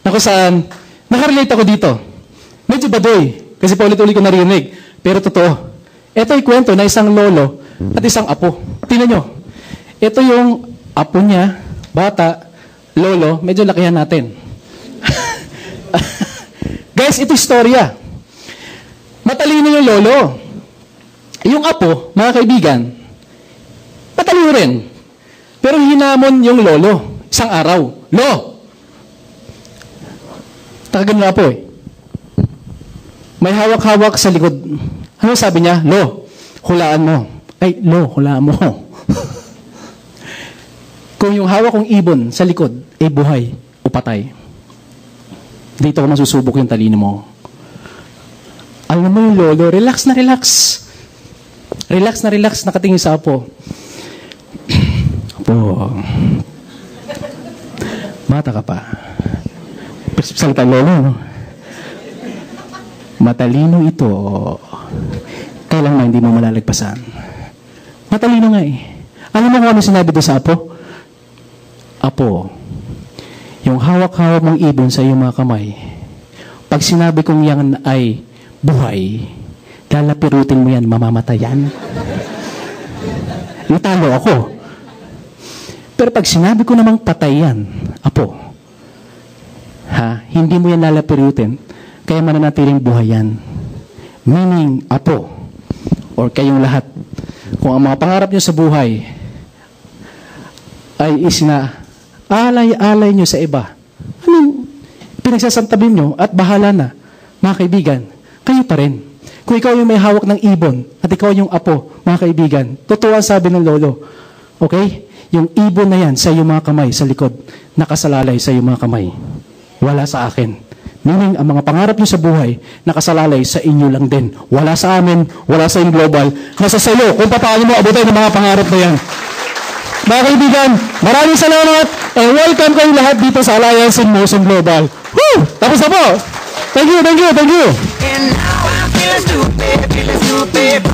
na kung saan nakarelate ako dito. Medyo badoy, kasi paulit-ulit ko narinig, pero totoo. Ito yung kwento na isang lolo at isang apo. Tingnan nyo. Ito yung apo niya, bata, lolo, medyo lakihan natin. Yes, ito istorya. Matalino yung lolo. Yung apo, mga kaibigan, matalino rin. Pero hinamon yung lolo, isang araw. Lo! Takagan na apo eh. May hawak-hawak sa likod. Ano sabi niya? Lo, hulaan mo. Ay, lo, hulaan mo. Kung yung hawak kong ibon sa likod ay buhay o patay, dito ko masusubok yung talino mo. Alam mo yung lolo, relax na relax. Relax na relax, nakatingin sa apo. Apo, bata ka pa. Salita lolo, no? Matalino ito. Kailan na hindi mo malalagpasan. Matalino nga eh. Alam mo kung ano sinabi doon sa apo? Apo, yung hawak-hawak mong ibon sa iyong mga kamay, pag sinabi kong yan ay buhay, lalapirutin mo yan, mamamatay yan. Natalo ako. Pero pag sinabi ko namang patay yan, apo, hindi mo yan lalapirutin, kaya mananatiling buhay yan. Meaning, apo, or kayong lahat, kung ang mga pangarap nyo sa buhay ay alay nyo sa iba, pinagsasantabi nyo at bahala na, mga kaibigan, kayo pa rin. Kung ikaw yung may hawak ng ibon at ikaw yung apo, mga kaibigan, totoo ang sabi ng lolo. Okay? Yung ibon na yan sa iyong mga kamay, sa likod, nakasalalay sa iyong mga kamay. Wala sa akin. Meaning, ang mga pangarap nyo sa buhay, nakasalalay sa inyo lang din. Wala sa amin, wala sa inyong global. Nasa sayo kung paano mo abutin ang mga pangarap na yan. Mga kaibigan, maraming salamat and welcome kayong lahat dito sa Alliance in Motion Global. Woo! Tapos na po. Thank you, thank you, thank you. And now I'm feeling stupid,